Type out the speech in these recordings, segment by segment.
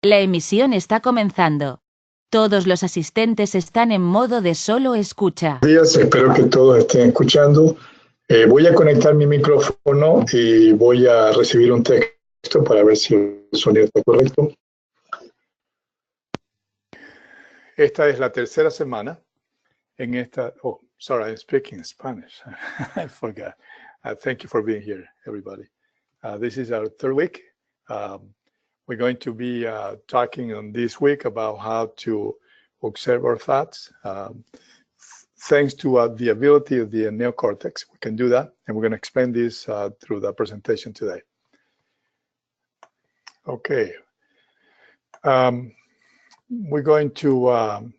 La emisión está comenzando. Todos los asistentes están en modo de solo escucha. Buenos días, espero que todos estén escuchando. Voy a conectar mi micrófono y voy a recibir un texto para ver si el sonido está correcto. Esta es la tercera semana en esta... Oh, sorry, I'm speaking Spanish. I forgot. Thank you for being here, everybody. This is our third week. We're going to be talking on this week about how to observe our thoughts. Thanks to the ability of the neocortex, we can do that. And we're going to explain this through the presentation today. Okay. We're going to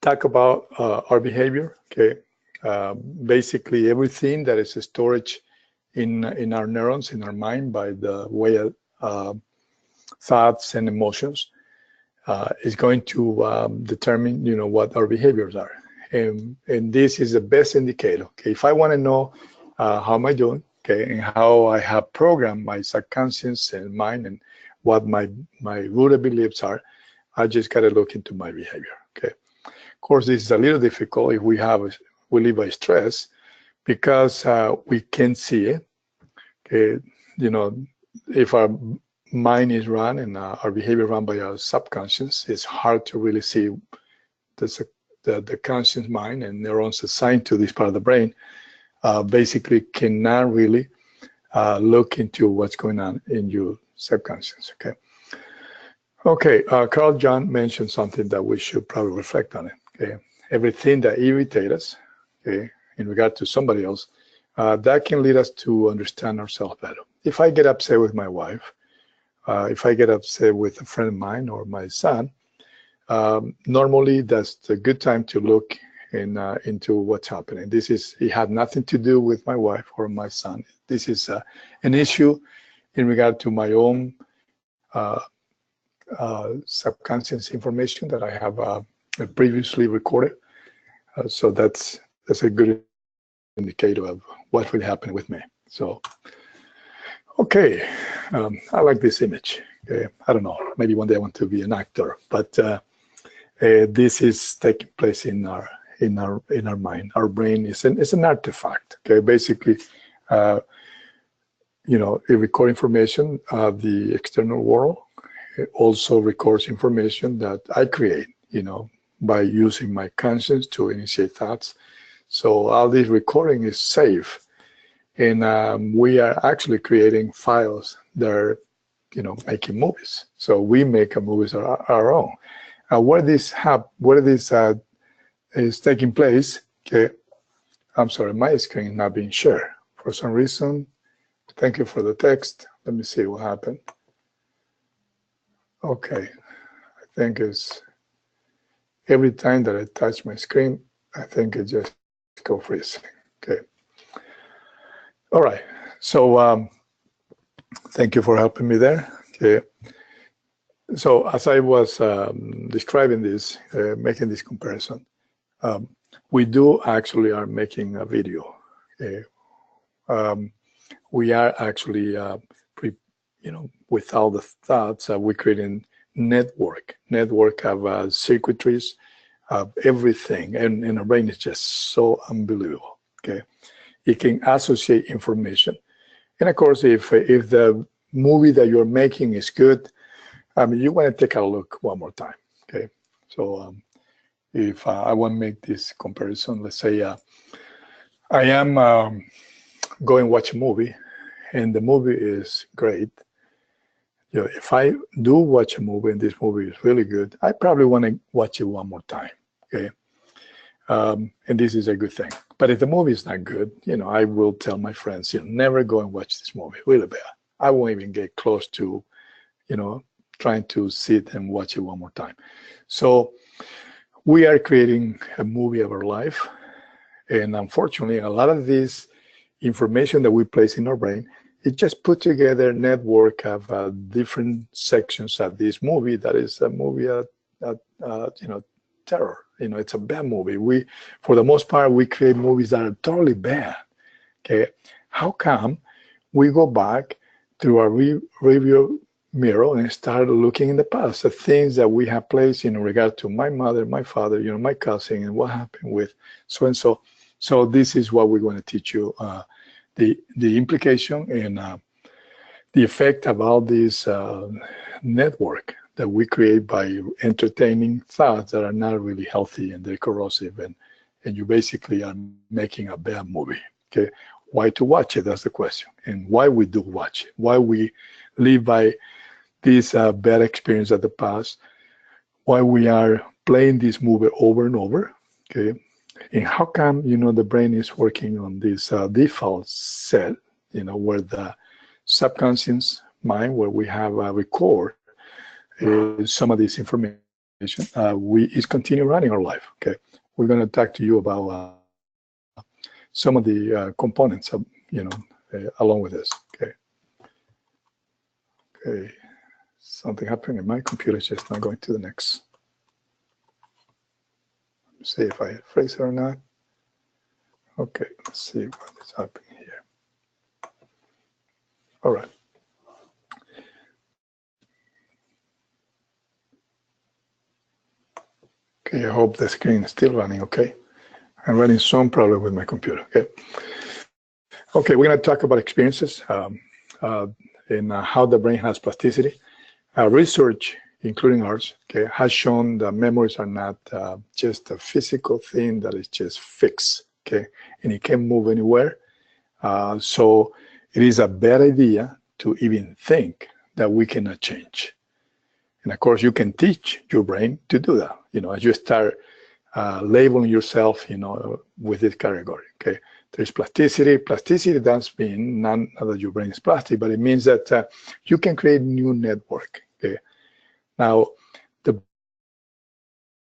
talk about our behavior. Okay. Basically, everything that is storage in our neurons, in our mind, by the way of thoughts and emotions, is going to determine, what our behaviors are. And this is the best indicator. Okay, if I want to know how am I doing, okay, and how I have programmed my subconscious and mind and what my rooted beliefs are, I just got to look into my behavior. Okay, of course, this is a little difficult if we live by stress because we can't see it. Okay, if our mind is run and our behavior run by our subconscious, it's hard to really see the conscious mind and neurons assigned to this part of the brain basically cannot really look into what's going on in your subconscious. Okay, Carl Jung mentioned something that we should probably reflect on it. Okay, everything that irritates us, okay, in regard to somebody else, that can lead us to understand ourselves better. If I get upset with my wife, if I get upset with a friend of mine or my son, normally that's a good time to look into what's happening. It had nothing to do with my wife or my son. This is an issue in regard to my own subconscious information that I have previously recorded. So that's a good indicator of what will happen with me. So, okay, I like this image. Okay, I don't know, maybe one day I want to be an actor, but this is taking place in our mind. Our brain is an artifact. Okay, basically, it records information of the external world. It also records information that I create, by using my conscience to initiate thoughts. So all this recording is safe, and we are actually creating files that are, making movies. So we make a movies our own. Where this is taking place, okay, I'm sorry, my screen is not being shared for some reason. Thank you for the text. Let me see what happened. Okay, I think it's every time that I touch my screen, I think it just go freezing. Okay. All right. So thank you for helping me there. Okay. So as I was describing this, making this comparison, we do actually are making a video. Okay? We are actually, with all the thoughts, we're creating network of circuitries, of everything, and our brain is just so unbelievable. Okay, it can associate information, and of course, if the movie that you're making is good, you want to take a look one more time. Okay, so if I want to make this comparison, let's say I am going to watch a movie, and the movie is great. If I do watch a movie and this movie is really good, I probably want to watch it one more time. Okay, and this is a good thing. But if the movie is not good, I will tell my friends, never go and watch this movie. Really bad. I won't even get close to, trying to sit and watch it one more time. So we are creating a movie of our life, and unfortunately, a lot of this information that we place in our brain, it just put together a network of different sections of this movie that is a movie of terror. It's a bad movie. For the most part, we create movies that are totally bad. Okay, how come we go back through our review mirror and start looking in the past, the things that we have placed in regard to my mother, my father, my cousin, and what happened with so and so. So this is what we're going to teach you, the implication and the effect about this network that we create by entertaining thoughts that are not really healthy and they're corrosive, and you basically are making a bad movie. Okay, why to watch it? That's the question, and why we do watch it, why we live by this bad experience of the past, why we are playing this movie over and over. Okay, and how come the brain is working on this default set, where the subconscious mind, where we have a record some of this information, we is continue running our life. Okay, we're going to talk to you about some of the components of along with this. Okay. Okay. Something happened in my computer. It's just not going to the next. Let's see if I erase it or not. Okay. Let's see what is happening here. All right. Okay, I hope the screen is still running okay. I'm running some problem with my computer, okay? Okay, we're gonna talk about experiences and how the brain has plasticity. Research, including ours, okay, has shown that memories are not just a physical thing that is just fixed, okay? And it can't move anywhere. So it is a bad idea to even think that we cannot change. And of course, you can teach your brain to do that. As you start labeling yourself, with this category. Okay, there's plasticity. Plasticity does mean none that your brain is plastic, but it means that you can create new network. Okay, now the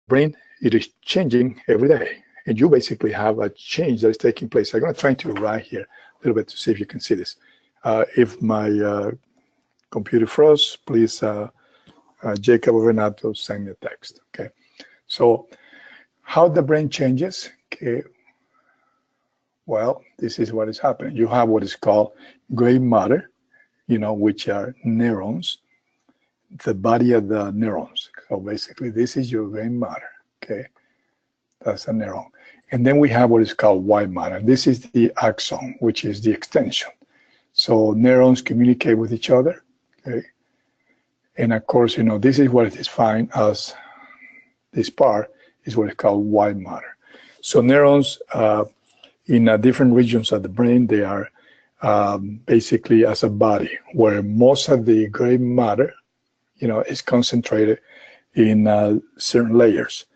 brain, it is changing every day, and you basically have a change that is taking place. I'm going to try to write here a little bit to see if you can see this. If my computer froze, please. Jacob or Renato send me a text. Okay, so how the brain changes? Okay, well, this is what is happening. You have what is called gray matter, which are neurons, the body of the neurons. So basically, this is your gray matter. Okay, that's a neuron, and then we have what is called white matter. This is the axon, which is the extension. So neurons communicate with each other. Okay. And of course, this is what is defined as this part is what is called white matter. So neurons in different regions of the brain, they are basically as a body where most of the gray matter, is concentrated in certain layers.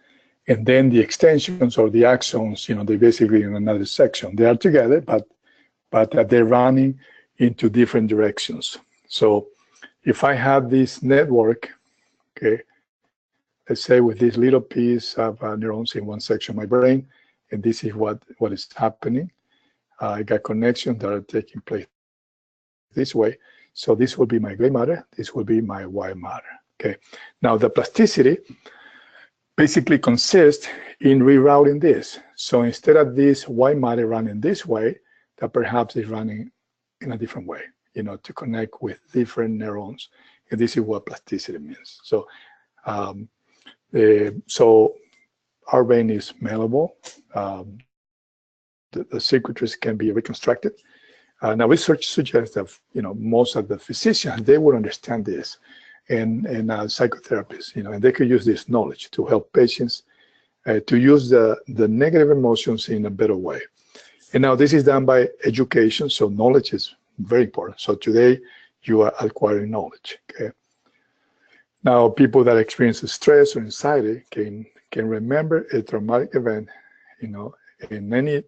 And then the extensions or the axons, they basically in another section. They are together, but they're running into different directions. So if I have this network, okay, let's say with this little piece of neurons in one section of my brain, and this is what is happening. I got connections that are taking place this way. So this will be my gray matter. This will be my white matter. Okay. Now the plasticity basically consists in rerouting this. So instead of this white matter running this way, that perhaps is running in a different way. To connect with different neurons. And this is what plasticity means. So, so our brain is malleable. The circuitries can be reconstructed. Now, research suggests that most of the physicians, they would understand this, and psychotherapists, and they could use this knowledge to help patients to use the negative emotions in a better way. And now this is done by education, so knowledge is very important. So today you are acquiring knowledge. Okay. Now people that experience stress or anxiety can remember a traumatic event, in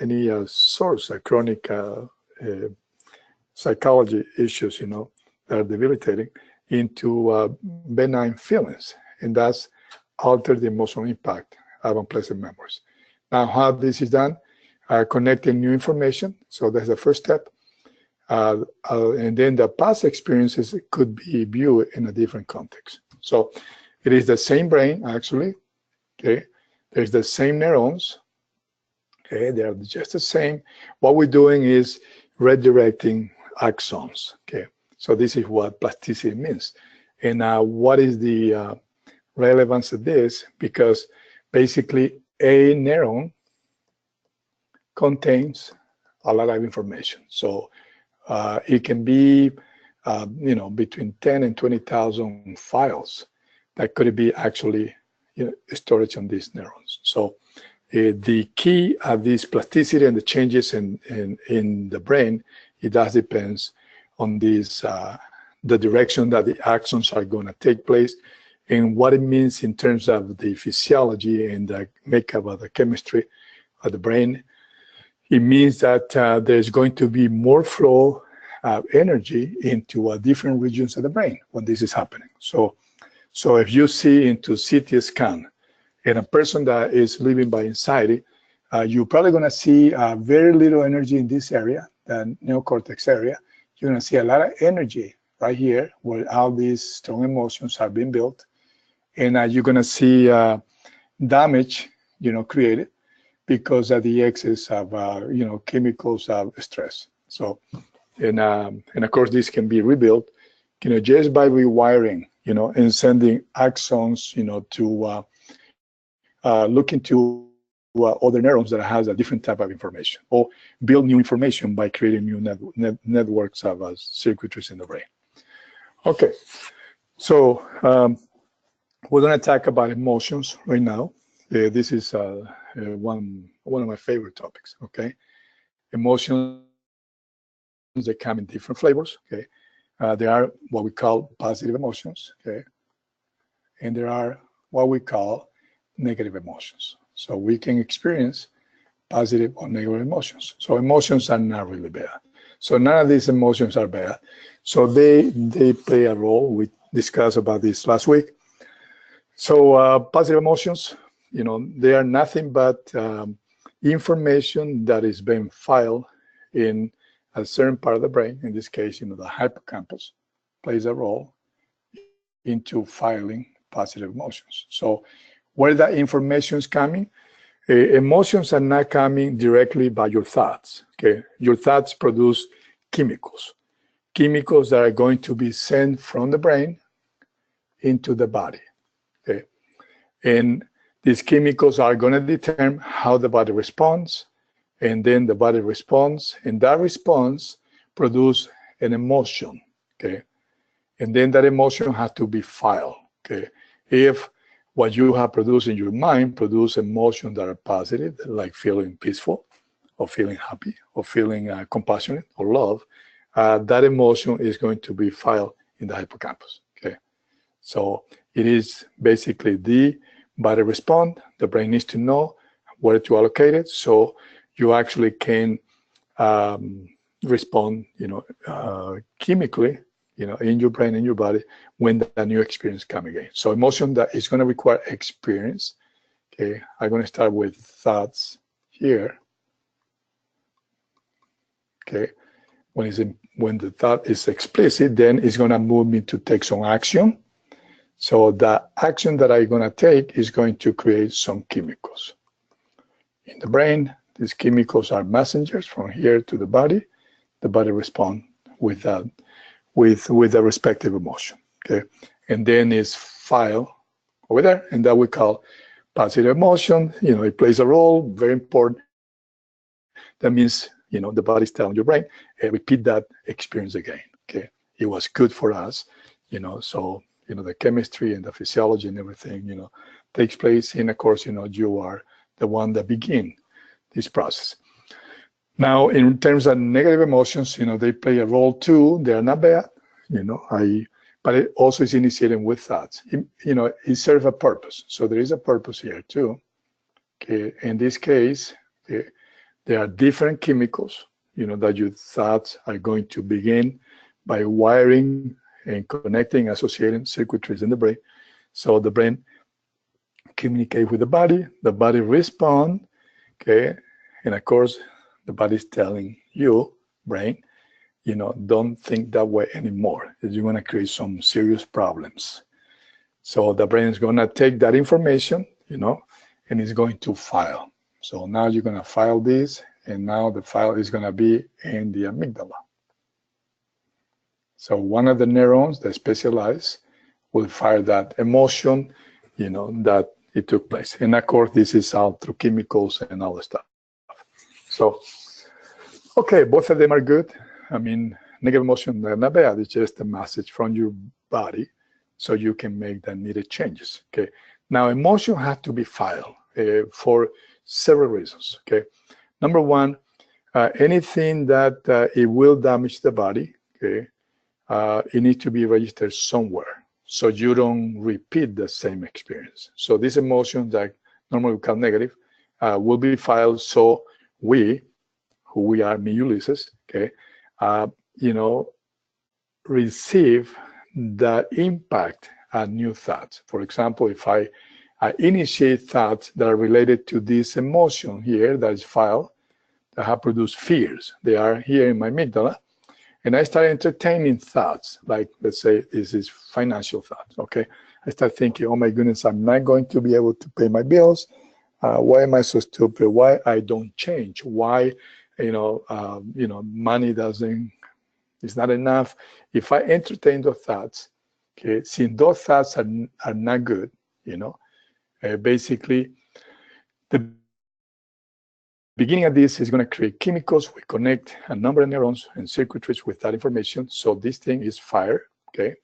any source of chronic psychology issues, that are debilitating into benign feelings, and that's alter the emotional impact of unpleasant memories. Now, how this is done? Connecting new information. So that's the first step. And then the past experiences could be viewed in a different context. So it is the same brain, actually. Okay, there's the same neurons. Okay, they are just the same. What we're doing is redirecting axons. Okay, So this is what plasticity means. And what is the relevance of this? Because basically a neuron contains a lot of information. So it can be, between 10 and 20,000 files that could be actually storage on these neurons. So the key of this plasticity and the changes in the brain, it does depends on this, the direction that the actions are going to take place and what it means in terms of the physiology and the makeup of the chemistry of the brain. It means that there's going to be more flow of energy into different regions of the brain when this is happening. So if you see into CT scan in a person that is living by anxiety, you're probably going to see very little energy in this area, the neocortex area. You're going to see a lot of energy right here where all these strong emotions have been built. And you're going to see damage, created because of the excess of, chemicals of stress. So, and of course, this can be rebuilt, just by rewiring, and sending axons, to look into other neurons that has a different type of information, or build new information by creating new networks of circuitries in the brain. Okay, so we're going to talk about emotions right now. This is one of my favorite topics. Okay, emotions, they come in different flavors. Okay, there are what we call positive emotions. Okay, and there are what we call negative emotions. So we can experience positive or negative emotions. So emotions are not really bad. So none of these emotions are bad. So they play a role. We discussed about this last week. So positive emotions, they are nothing but information that is being filed in a certain part of the brain. In this case, the hippocampus plays a role into filing positive emotions. So where that information is coming, emotions are not coming directly by your thoughts. Okay, your thoughts produce chemicals that are going to be sent from the brain into the body. Okay, and these chemicals are going to determine how the body responds, and then the body responds, and that response produces an emotion. Okay, and then that emotion has to be filed. Okay, if what you have produced in your mind produce emotions that are positive, like feeling peaceful, or feeling happy, or feeling compassionate, or love, that emotion is going to be filed in the hippocampus. Okay, so it is basically the body respond. The brain needs to know where to allocate it, so you actually can respond, chemically, in your brain, in your body, when that new experience comes again. So emotion that is going to require experience. Okay, I'm going to start with thoughts here. Okay, when the thought is explicit, then it's going to move me to take some action. So the action that I'm going to take is going to create some chemicals in the brain. These chemicals are messengers from here to the body. The body responds with that, with the respective emotion. Okay, and then it's filed over there, and that we call positive emotion. It plays a role, very important. That means, the body's telling your brain, repeat that experience again. Okay, it was good for us, so, the chemistry and the physiology and everything, takes place. And of course, you are the one that begin this process. Now, in terms of negative emotions, they play a role too. They are not bad, but it also is initiated with thoughts. It serves a purpose. So there is a purpose here too. Okay, in this case, there are different chemicals, that your thoughts are going to begin by wiring and connecting, associating circuitries in the brain. So the brain communicate with the body respond, okay? And of course, the body is telling you, brain, don't think that way anymore. You're gonna create some serious problems. So the brain is gonna take that information, and it's going to file. So now you're gonna file this, and now the file is gonna be in the amygdala. So one of the neurons that specialize will fire that emotion, that it took place. And of course, this is all through chemicals and all the stuff. So, okay, both of them are good. I mean, negative emotion, they're not bad. It's just a message from your body so you can make the needed changes, okay? Now, emotion has to be filed for several reasons, okay? Number one, anything that it will damage the body, okay, it needs to be registered somewhere so you don't repeat the same experience. So these emotions that normally we call negative will be filed so we, who we are, me, Ulysses, okay, receive the impact of new thoughts. For example, if I initiate thoughts that are related to this emotion here that is filed, that have produced fears. They are here in my amygdala. And I start entertaining thoughts, like let's say this is financial thoughts, okay? I start thinking, oh my goodness, I'm not going to be able to pay my bills. Why am I so stupid? Why I don't change? Why, money is not enough. If I entertain those thoughts, okay, since those thoughts are not good, basically the beginning of this is going to create chemicals. We connect a number of neurons and circuitries with that information. So this thing is fire, okay?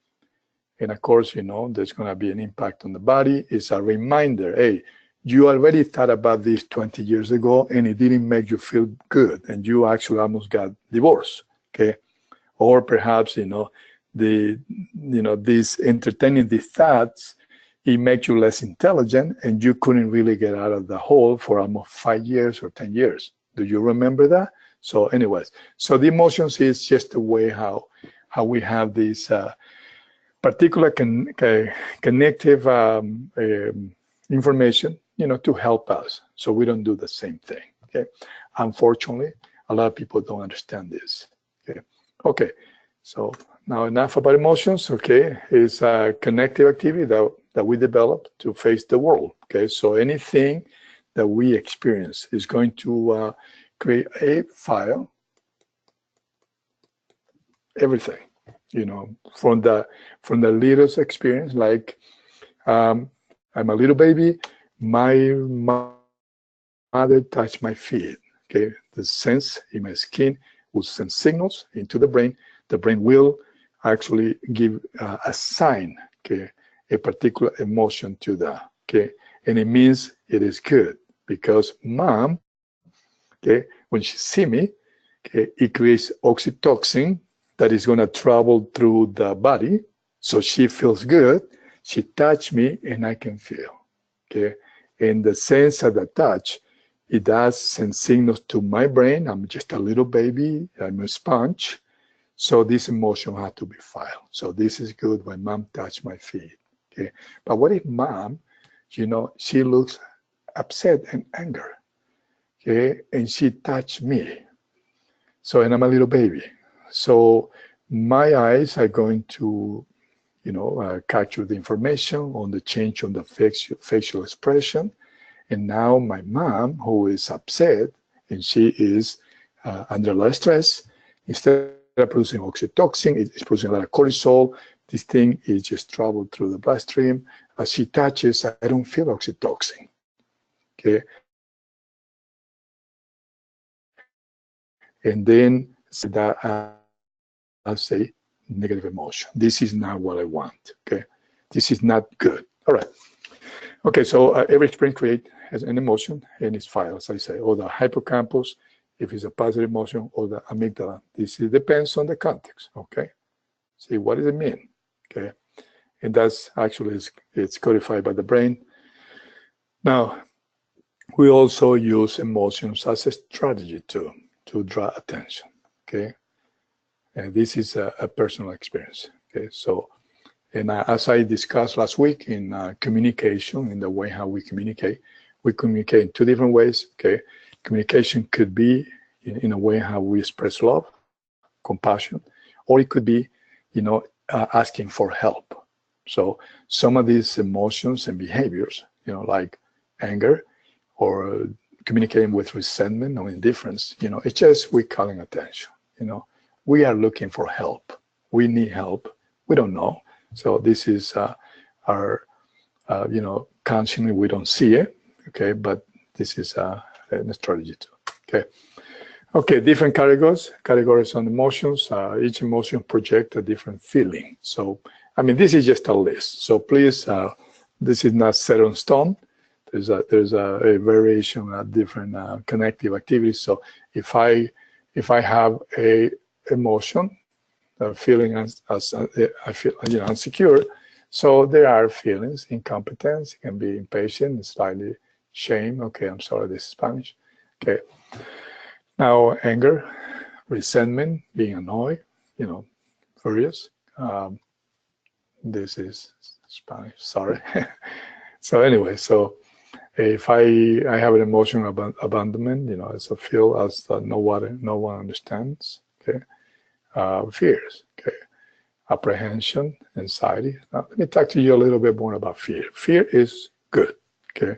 And of course, there's going to be an impact on the body. It's a reminder, hey, you already thought about this 20 years ago and it didn't make you feel good and you actually almost got divorced, okay? Or perhaps, these entertaining these thoughts, it makes you less intelligent and you couldn't really get out of the hole for almost 5 years or 10 years. Do you remember that? So anyways, so the emotions is just the way how we have this particular connective information, to help us so we don't do the same thing, okay? Unfortunately, a lot of people don't understand this, okay? Okay, so now enough about emotions, okay? It's a connective activity that we develop to face the world, okay? So anything that we experience is going to create a file, everything, from the littlest experience, like I'm a little baby, my mother touched my feet, okay? The sense in my skin will send signals into the brain. The brain will actually give a sign, okay? A particular emotion to that, okay? And it means it is good because mom, okay, when she see me, okay, it creates oxytocin that is going to travel through the body. So she feels good. She touched me and I can feel, okay? And the sense of the touch, it does send signals to my brain. I'm just a little baby. I'm a sponge. So this emotion had to be filed. So this is good when mom touched my feet. Okay, but what if mom, she looks upset and angry, okay, and she touched me. So, and I'm a little baby. So my eyes are going to, capture the information on the change on the facial expression. And now my mom, who is upset, and she is under a lot of stress, instead of producing oxytocin, it's producing a lot of cortisol. This thing is just traveled through the bloodstream. As she touches, I don't feel oxytocin, okay? And then that as a negative emotion. This is not what I want, okay? This is not good. All right. Okay, so every experience creates an emotion and it's filed, as I say, or the hippocampus, if it's a positive emotion, or the amygdala. This depends on the context, okay? See, what does it mean, okay? And that's actually, it's codified by the brain. Now, we also use emotions as a strategy to draw attention, okay? And this is a personal experience, okay? So, and as I discussed last week in communication, in the way how we communicate in two different ways, okay? Communication could be in a way how we express love, compassion, or it could be, asking for help. So some of these emotions and behaviors, like anger or communicating with resentment or indifference, it's just we're calling attention, we are looking for help. we need help. We don't know. So this is our, consciously we don't see it, okay, but this is a strategy too, okay. Okay, different categories on emotions. Each emotion projects a different feeling. So, I mean, this is just a list. So please, this is not set on stone. There's a variation of different connective activities. So if I have a emotion, feeling as I feel insecure, so there are feelings: incompetence, it can be impatient, slightly shame. Okay, I'm sorry, this is Spanish. Okay. Now, anger, resentment, being annoyed, furious. This is Spanish, sorry. So anyway, so if I have an emotion of abandonment, it's a feel as no one understands. Okay, fears. Okay, apprehension, anxiety. Now, let me talk to you a little bit more about fear. Fear is good. Okay,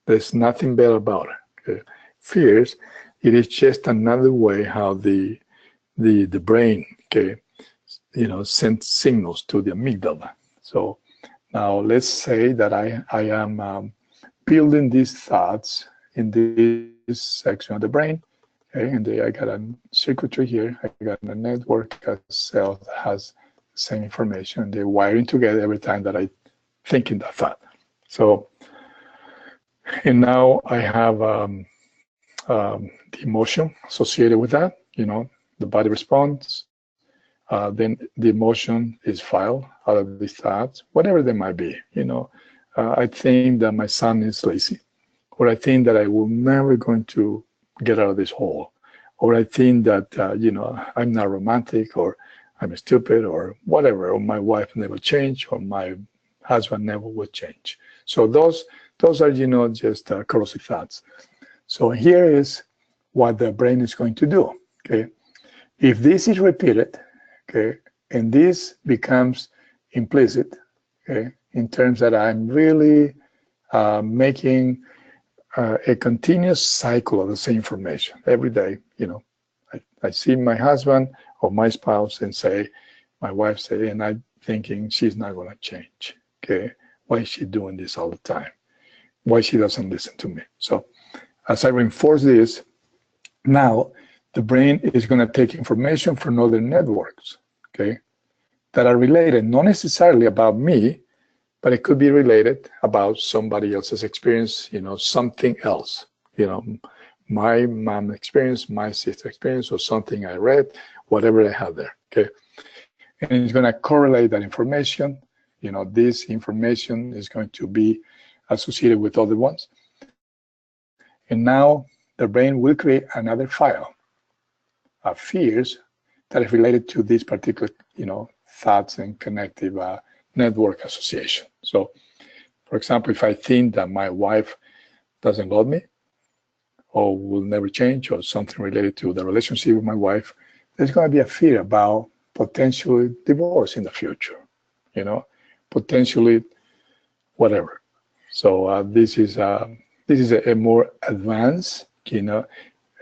there's nothing bad about it. Okay, fears. It is just another way how the brain, okay, sends signals to the amygdala. So now let's say that I am building these thoughts in this section of the brain, okay, and I got a circuitry here. I got a network of cells that has the same information, and they're wiring together every time that I think in that thought. So, and now I have the emotion associated with that, the body responds, then the emotion is filed out of these thoughts, whatever they might be, I think that my son is lazy, or I think that I will never going to get out of this hole, or I think that, I'm not romantic, or I'm stupid, or whatever, or my wife never changed, or my husband never would change. So those are, just corrosive thoughts. So here is what the brain is going to do, okay? If this is repeated, okay, and this becomes implicit, okay, in terms that I'm really making a continuous cycle of the same information every day, I see my husband or my spouse and say, my wife say, and I'm thinking she's not going to change, okay? Why is she doing this all the time? Why she doesn't listen to me? So as I reinforce this, now the brain is going to take information from other networks, okay, that are related, not necessarily about me, but it could be related about somebody else's experience, something else, my mom experience, my sister experience, or something I read, whatever I have there, okay? And it's going to correlate that information. This information is going to be associated with other ones. And now the brain will create another file of fears that is related to this particular, thoughts and connective network association. So, for example, if I think that my wife doesn't love me, or will never change, or something related to the relationship with my wife, there's going to be a fear about potentially divorce in the future, potentially whatever. So this is a more advanced,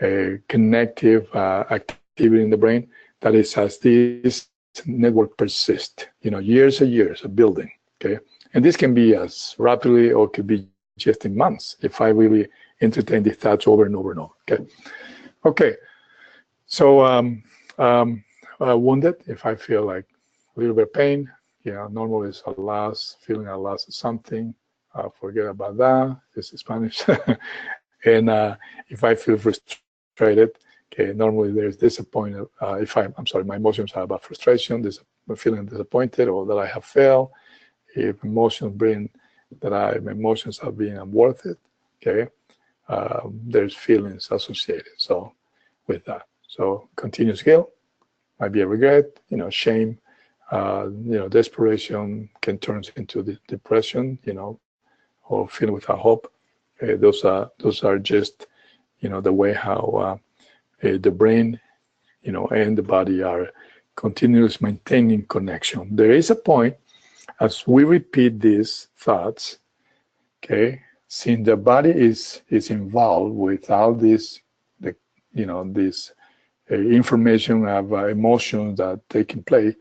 a connective activity in the brain that is as this network persists, years and years of building, okay? And this can be as rapidly or could be just in months if I really entertain these thoughts over and over and over, okay? Okay, so wounded, if I feel like a little bit of pain, normally it's a loss, feeling a loss of something, forget about that, this is Spanish. And if I feel frustrated, okay, normally there's disappointment. I'm sorry, my emotions are about frustration, feeling disappointed, or that I have failed. If emotions bring that my emotions are being unworth it, okay, there's feelings associated. So with that, so continuous guilt might be a regret, shame, desperation can turn into depression, or feeling without hope. Those are just, the way how the brain, and the body are continuously maintaining connection. There is a point as we repeat these thoughts, okay, since the body is involved with all this, this information of emotions that taking place,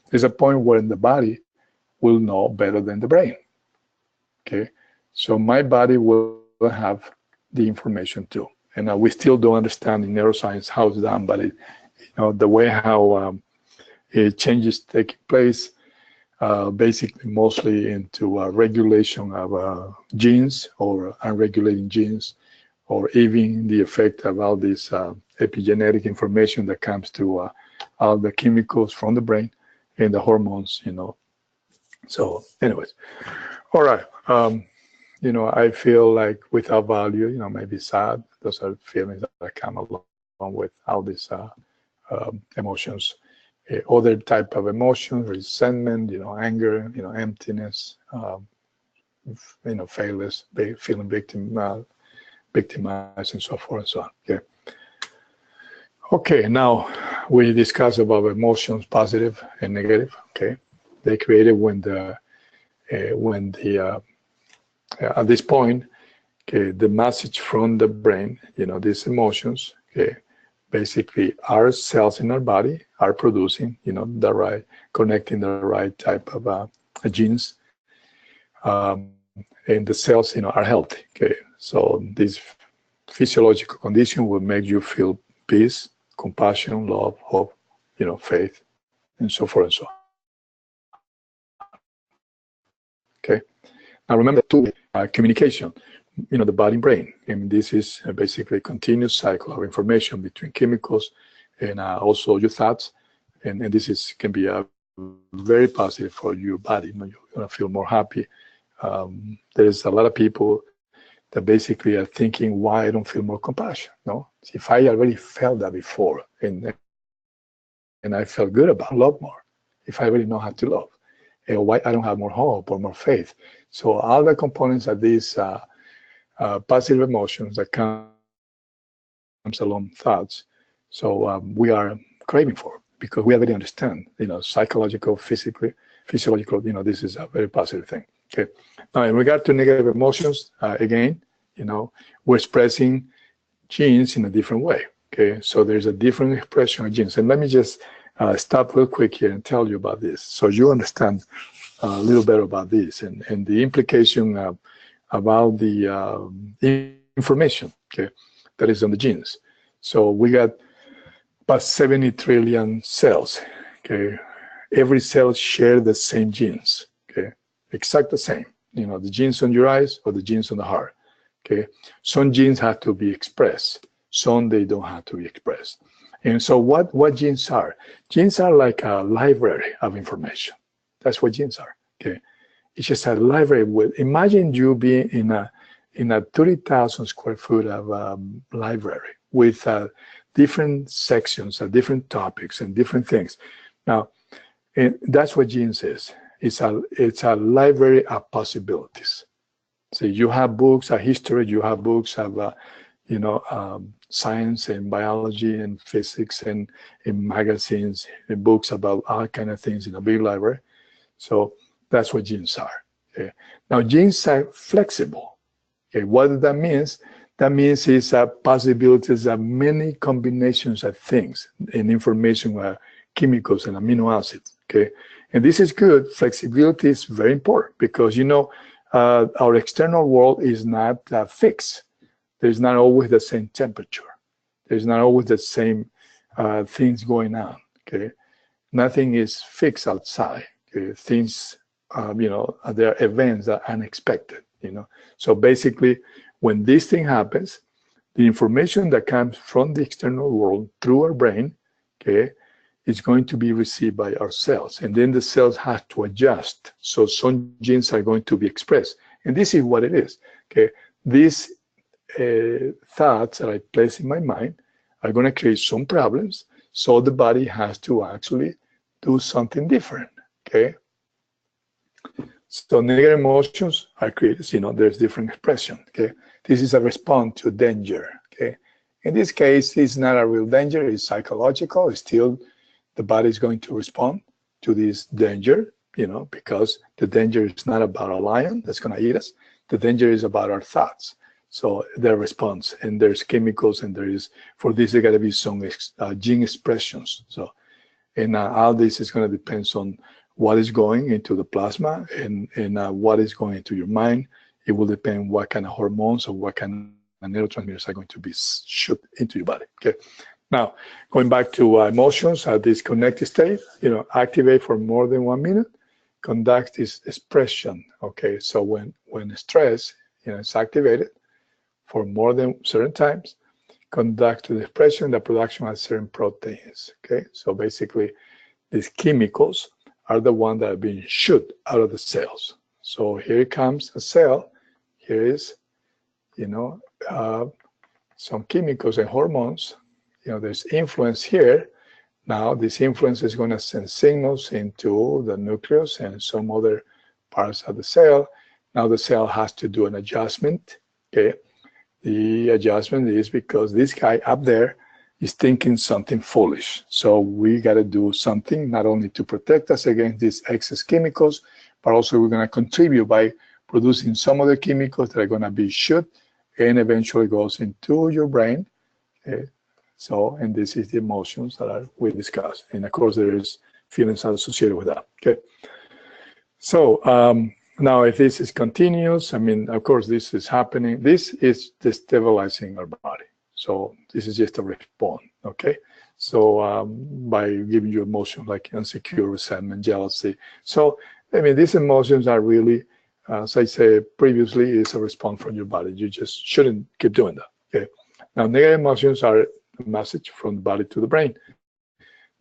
there's a point where the body will know better than the brain. Okay, so my body will have the information too, and we still don't understand in neuroscience how it's done, but the way how changes taking place, basically mostly into regulation of genes or unregulated genes, or even the effect of all this epigenetic information that comes to all the chemicals from the brain and the hormones, So anyways, all right. I feel like without value, maybe sad. Those are feelings that come along with all these emotions. Other type of emotions, resentment, anger, emptiness, failures, feeling victimized, and so forth and so on. Okay. Okay, now we discuss about emotions, positive and negative. Okay, they created when the at this point, okay, the message from the brain, these emotions, okay, basically our cells in our body are producing, connecting the right type of genes, and the cells, are healthy. Okay, so this physiological condition will make you feel peace, compassion, love, hope, faith, and so forth and so on. Okay. Now remember two communication, the body and brain, and this is basically a continuous cycle of information between chemicals and also your thoughts, and this can be very positive for your body. You're gonna feel more happy. There's a lot of people that basically are thinking, why I don't feel more compassion? No, if I already felt that before, and I felt good about love more, if I already know how to love, and why I don't have more hope or more faith. So all the components of these positive emotions that comes along thoughts, so we are craving for, because we already understand, psychological, physically, physiological, this is a very positive thing. Okay. Now, in regard to negative emotions, again, we're expressing genes in a different way. Okay, so there's a different expression of genes, and let me just stop real quick here and tell you about this, so you understand a little better about this and the implication about the information, okay, that is on the genes. So we got about 70 trillion cells. Okay, every cell shares the same genes. Okay, exact the same. The genes on your eyes or the genes on the heart. Okay, some genes have to be expressed. Some they don't have to be expressed. And so what genes are? Genes are like a library of information. That's what genes are. Okay, it's just a library with. Imagine you being in a 30,000 square foot of library with different sections, different topics, and different things. Now, that's what genes is. It's a library of possibilities. So you have books of history, you have books of science and biology and physics and in magazines and books about all kind of things in a big library. So that's what genes are. Okay. Now genes are flexible. Okay, what that means? That means it's possibilities of many combinations of things and information, chemicals and amino acids. Okay, and this is good. Flexibility is very important because our external world is not fixed. There's not always the same temperature. There's not always the same things going on. Okay, nothing is fixed outside. Okay? Things, there are events that are unexpected. So basically, when this thing happens, the information that comes from the external world through our brain, okay, is going to be received by our cells, and then the cells have to adjust. So some genes are going to be expressed, and this is what it is. Okay, these thoughts that I place in my mind are going to create some problems, so the body has to actually do something different. Okay, so negative emotions are created. There's different expression. Okay, this is a response to danger. Okay, in this case, it's not a real danger. It's psychological. It's still the body is going to respond to this danger. Because the danger is not about a lion that's going to eat us. The danger is about our thoughts. So their response, and there's chemicals, and there is, for this, there got to be some gene expressions. So, and all this is going to depend on what is going into the plasma and what is going into your mind. It will depend what kind of hormones or what kind of neurotransmitters are going to be shoot into your body. Okay. Now, going back to emotions at this connected state, activate for more than 1 minute, conduct this expression. Okay, so when stress, is activated for more than certain times, conduct the expression, the production of certain proteins. Okay, so basically, these chemicals are the ones that are being shot out of the cells. So here comes a cell. Here is, some chemicals and hormones. There's influence here. Now, this influence is going to send signals into the nucleus and some other parts of the cell. Now, the cell has to do an adjustment. Okay, the adjustment is because this guy up there is thinking something foolish. So we got to do something not only to protect us against these excess chemicals, but also we're going to contribute by producing some other chemicals that are going to be shot and eventually goes into your brain. Okay. So, and this is the emotions that we discussed. And of course, there is feelings associated with that. Okay. So now if this is continuous, of course, this is happening. This is destabilizing our body. So this is just a response. Okay. So by giving you emotions like insecure, resentment, jealousy. So, these emotions are really, as I said previously, is a response from your body. You just shouldn't keep doing that. Okay. Now, negative emotions are a message from the body to the brain.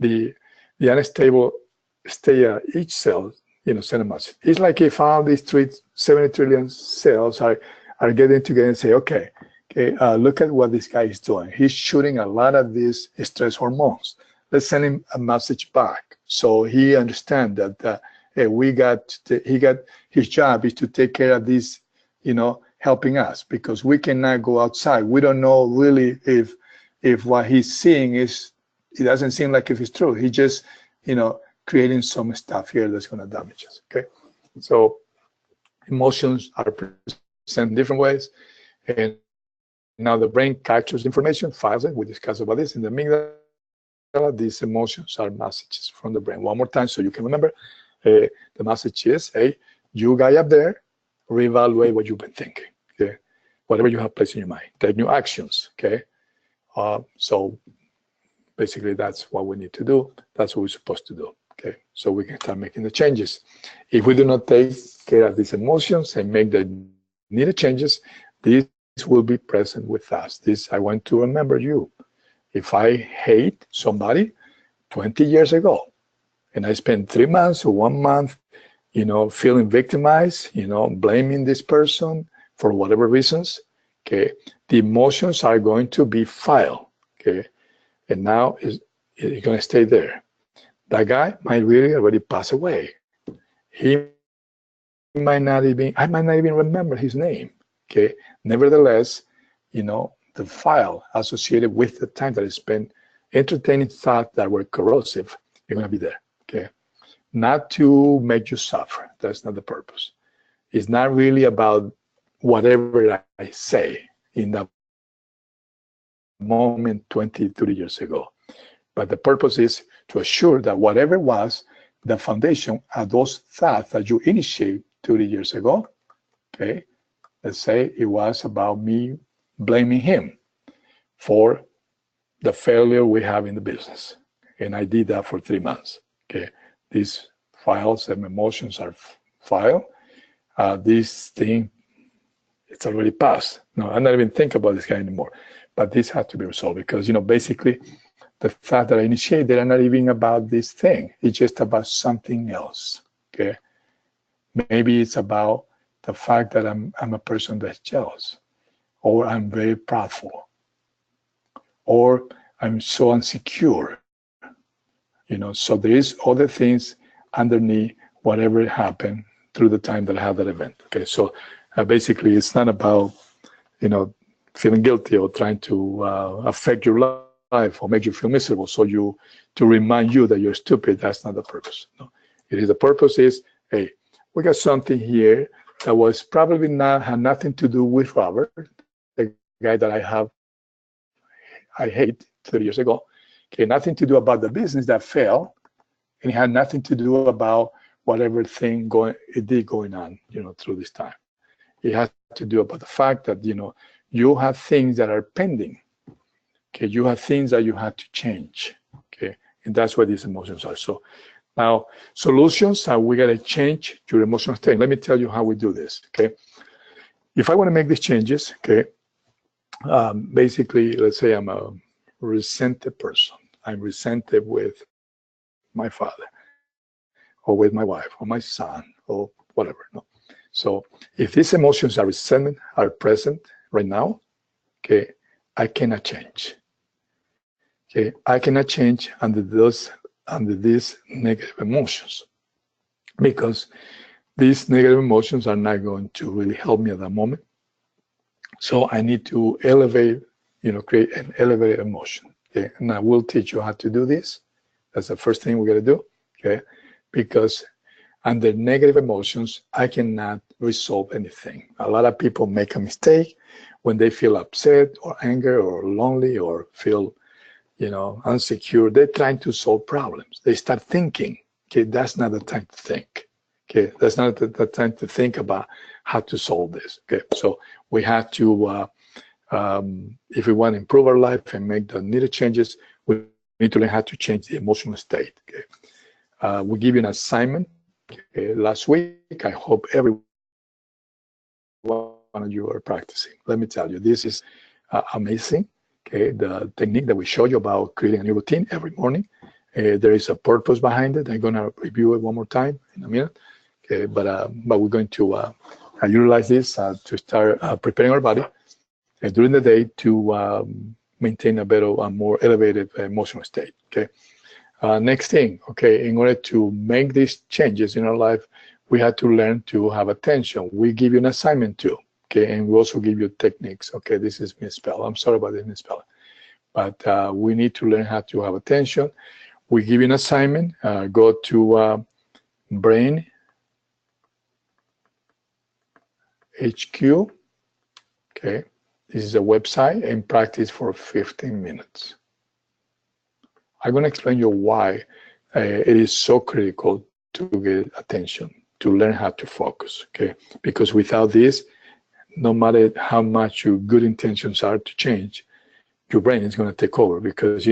The unstable state of each cell, send a message. It's like if all these 70 trillion cells are getting together and say, okay, look at what this guy is doing. He's shooting a lot of these stress hormones. Let's send him a message back so he understands that he got his job is to take care of this, helping us, because we cannot go outside. We don't know really if what he's seeing it doesn't seem like if it's true. He just, creating some stuff here that's going to damage us. Okay, so emotions are presented in different ways, and now the brain captures information, files it. We discussed about this in the amygdala. These emotions are messages from the brain. One more time so you can remember. The message is, hey, you guy up there, reevaluate what you've been thinking. Okay, whatever you have placed in your mind, take new actions. Okay, so basically that's what we need to do. That's what we're supposed to do. Okay, so we can start making the changes. If we do not take care of these emotions and make the needed changes, these will be present with us. I want to remember you. If I hate somebody 20 years ago, and I spent 3 months or 1 month, feeling victimized, blaming this person for whatever reasons, okay, the emotions are going to be filed, okay, and now it's going to stay there. That guy might really already pass away. I might not even remember his name, okay. Nevertheless, the file associated with the time that I spent entertaining thoughts that were corrosive, you're going to be there. Okay, not to make you suffer. That's not the purpose. It's not really about whatever I say in that moment 20, 30 years ago. But the purpose is to assure that whatever was the foundation of those thoughts that you initiated 30 years ago, okay, let's say it was about me blaming him for the failure we have in the business. And I did that for 3 months. Okay, these files and emotions are filed. This thing, it's already passed. No, I'm not even thinking about this guy anymore. But this has to be resolved because, basically the fact that I initiated, they're not even about this thing. It's just about something else. Okay, maybe it's about the fact that I'm a person that's jealous, or I'm very proudful, or I'm so insecure. So there is other things underneath whatever happened through the time that I had that event. Okay, so basically it's not about, feeling guilty or trying to affect your life or make you feel miserable. So to remind you that you're stupid, that's not the purpose. No, the purpose is, hey, we got something here that was probably had nothing to do with Robert. guy that I hate 30 years ago. Okay, nothing to do about the business that failed, and it had nothing to do about whatever thing it did going on, through this time. It has to do about the fact that, you have things that are pending. Okay, you have things that you have to change. Okay, and that's what these emotions are. So now, solutions are we gotta change your emotional state. Let me tell you how we do this. Okay, if I want to make these changes, okay, basically, let's say I'm a resented person. I'm resented with my father, or with my wife, or my son, or whatever. No. So if these emotions are resentment are present right now, okay, I cannot change. Okay, I cannot change under these negative emotions, because these negative emotions are not going to really help me at that moment. So I need to elevate, create an elevated emotion. Okay, and I will teach you how to do this. That's the first thing we got to do. Okay, because under negative emotions, I cannot resolve anything. A lot of people make a mistake when they feel upset or anger or lonely or feel, insecure. They're trying to solve problems. They start thinking. Okay, that's not the time to think. Okay, that's not the time to think about how to solve this. Okay, so we have to, if we want to improve our life and make the needed changes, we need to learn how to change the emotional state. Okay, we give you an assignment. Okay, last week, I hope every one of you are practicing. Let me tell you, this is amazing. Okay, the technique that we showed you about creating a new routine every morning. There is a purpose behind it. I'm gonna review it one more time in a minute. Okay, but we're going to utilize this to start preparing our body during the day to maintain a better, more elevated emotional state. Okay. Next thing, okay, in order to make these changes in our life, we had to learn to have attention. We give you an assignment too, okay, and we also give you techniques. Okay, this is misspelled. I'm sorry about this misspelling, but we need to learn how to have attention. We give you an assignment. Go to Brain HQ. Okay, this is a website, and practice for 15 minutes. I'm going to explain you why it is so critical to get attention, to learn how to focus, okay? Because without this, no matter how much your good intentions are to change, your brain is going to take over, because,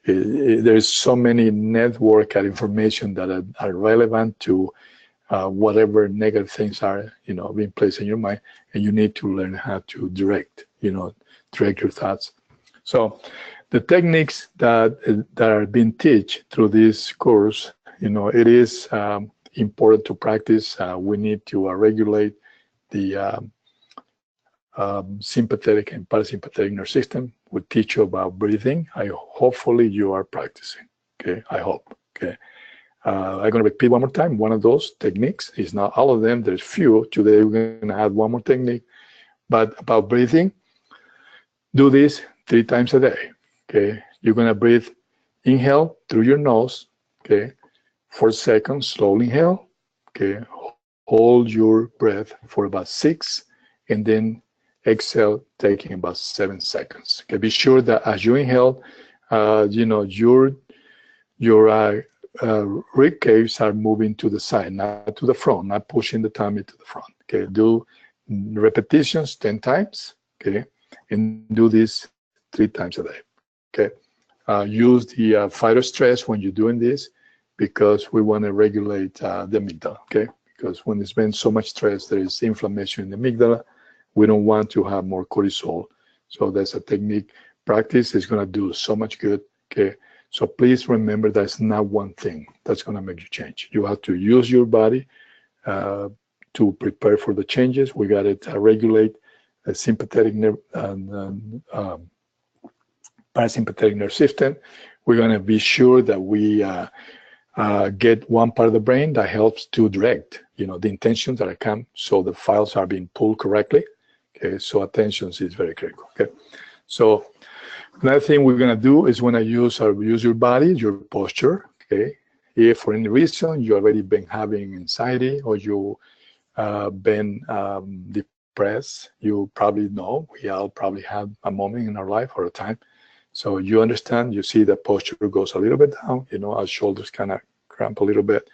there's so many network of information that are relevant to whatever negative things are, being placed in your mind, and you need to learn how to direct your thoughts. So the techniques that are being taught through this course, it is important to practice. We need to regulate the sympathetic and parasympathetic nervous system. We teach you about breathing. Hopefully you are practicing. Okay, I hope. Okay, I'm going to repeat one more time. One of those techniques is not all of them. There's few. Today we're going to add one more technique, but about breathing. Do this 3 times a day. Okay, you're going to breathe, inhale through your nose. Okay, 4 seconds, slowly inhale. Okay, hold your breath for about 6, and then exhale, taking about 7 seconds. Okay, be sure that as you inhale, your rib caves are moving to the side, not to the front, not pushing the tummy to the front. Okay, do repetitions 10 times. Okay, and do this 3 times a day. Okay, use the fight or stress when you're doing this, because we want to regulate the amygdala. Okay, because when there's been so much stress, there is inflammation in the amygdala. We don't want to have more cortisol. So that's a technique. Practice is going to do so much good. Okay, so please remember that's not one thing that's going to make you change. You have to use your body to prepare for the changes. We got to regulate a sympathetic nerve parasympathetic nerve system. We're going to be sure that we get one part of the brain that helps to direct, the intentions that are come, so the files are being pulled correctly. Okay, so attention is very critical. Okay, so another thing we're going to do is when I use your body, your posture. Okay, if for any reason you already been having anxiety, or you been press. You probably know, we all probably have a moment in our life or a time. So you understand, you see the posture goes a little bit down, our shoulders kind of cramp a little bit.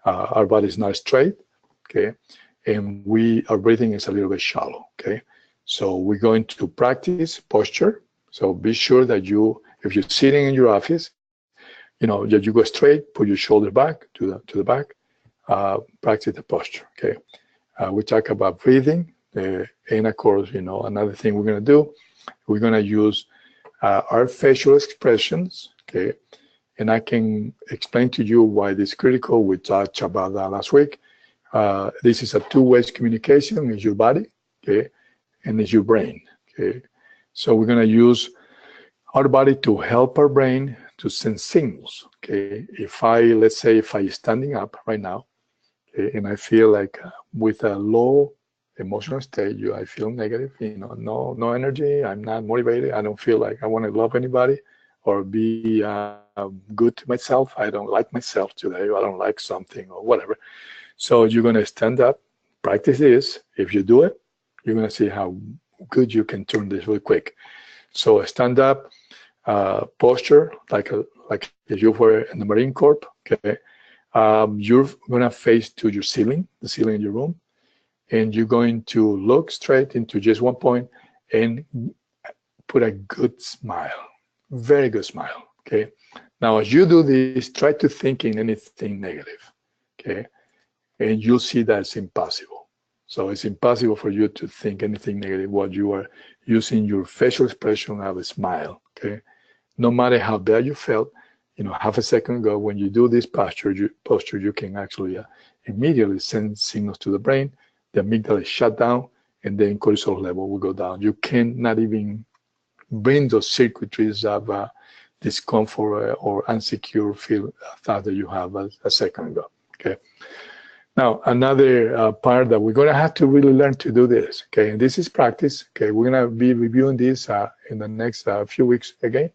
Our body is not straight, okay? And our breathing is a little bit shallow, okay? So we're going to practice posture. So be sure that if you're sitting in your office, that you go straight, put your shoulder back to the back, practice the posture, okay? We talk about breathing, and of course, another thing we're gonna do, we're gonna use our facial expressions, okay? And I can explain to you why this is critical. We talked about that last week. This is a two-way communication. It's your body, okay, and it's your brain, okay. So we're gonna use our body to help our brain to send signals, okay. Let's say if I'm standing up right now, okay, and I feel like with a low emotional state, I feel negative, no energy. I'm not motivated. I don't feel like I want to love anybody or be good to myself. I don't like myself today. I don't like something or whatever. So you're going to stand up, practice this. If you do it, you're going to see how good you can turn this really quick. So stand up, posture, like if you were in the Marine Corps, okay? You're going to face to your ceiling, the ceiling in your room, and you're going to look straight into just one point and put a good smile, very good smile, okay? Now, as you do this, try to think in anything negative, okay? And you'll see that it's impossible. So it's impossible for you to think anything negative while you are using your facial expression of a smile, okay? No matter how bad you felt, half a second ago, when you do this posture, you can actually immediately send signals to the brain. The amygdala is shut down, and then cortisol level will go down. You cannot even bring those circuitries of discomfort or insecure thought that you have a second ago, okay? Now, another part that we're going to have to really learn to do this, okay? And this is practice, okay? We're going to be reviewing this in the next few weeks again.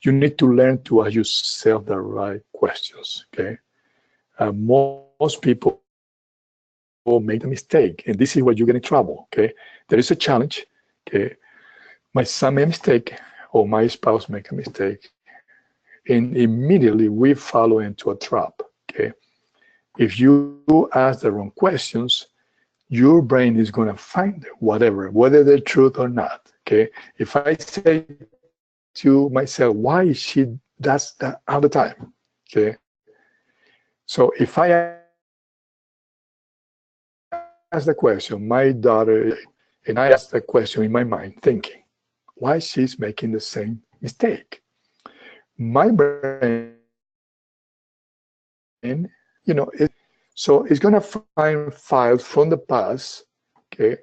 You need to learn to ask yourself the right questions, okay? Most people make the mistake, and this is where you get in trouble, okay? There is a challenge, okay? My son made a mistake, or my spouse make a mistake, and immediately we follow into a trap, okay? If you ask the wrong questions, your brain is going to find whether they're truth or not, okay? If I say to myself, why she does that all the time, okay? So if I ask the question, my daughter, and I ask the question in my mind, thinking, why she's making the same mistake? My brain, so it's going to find files from the past, okay,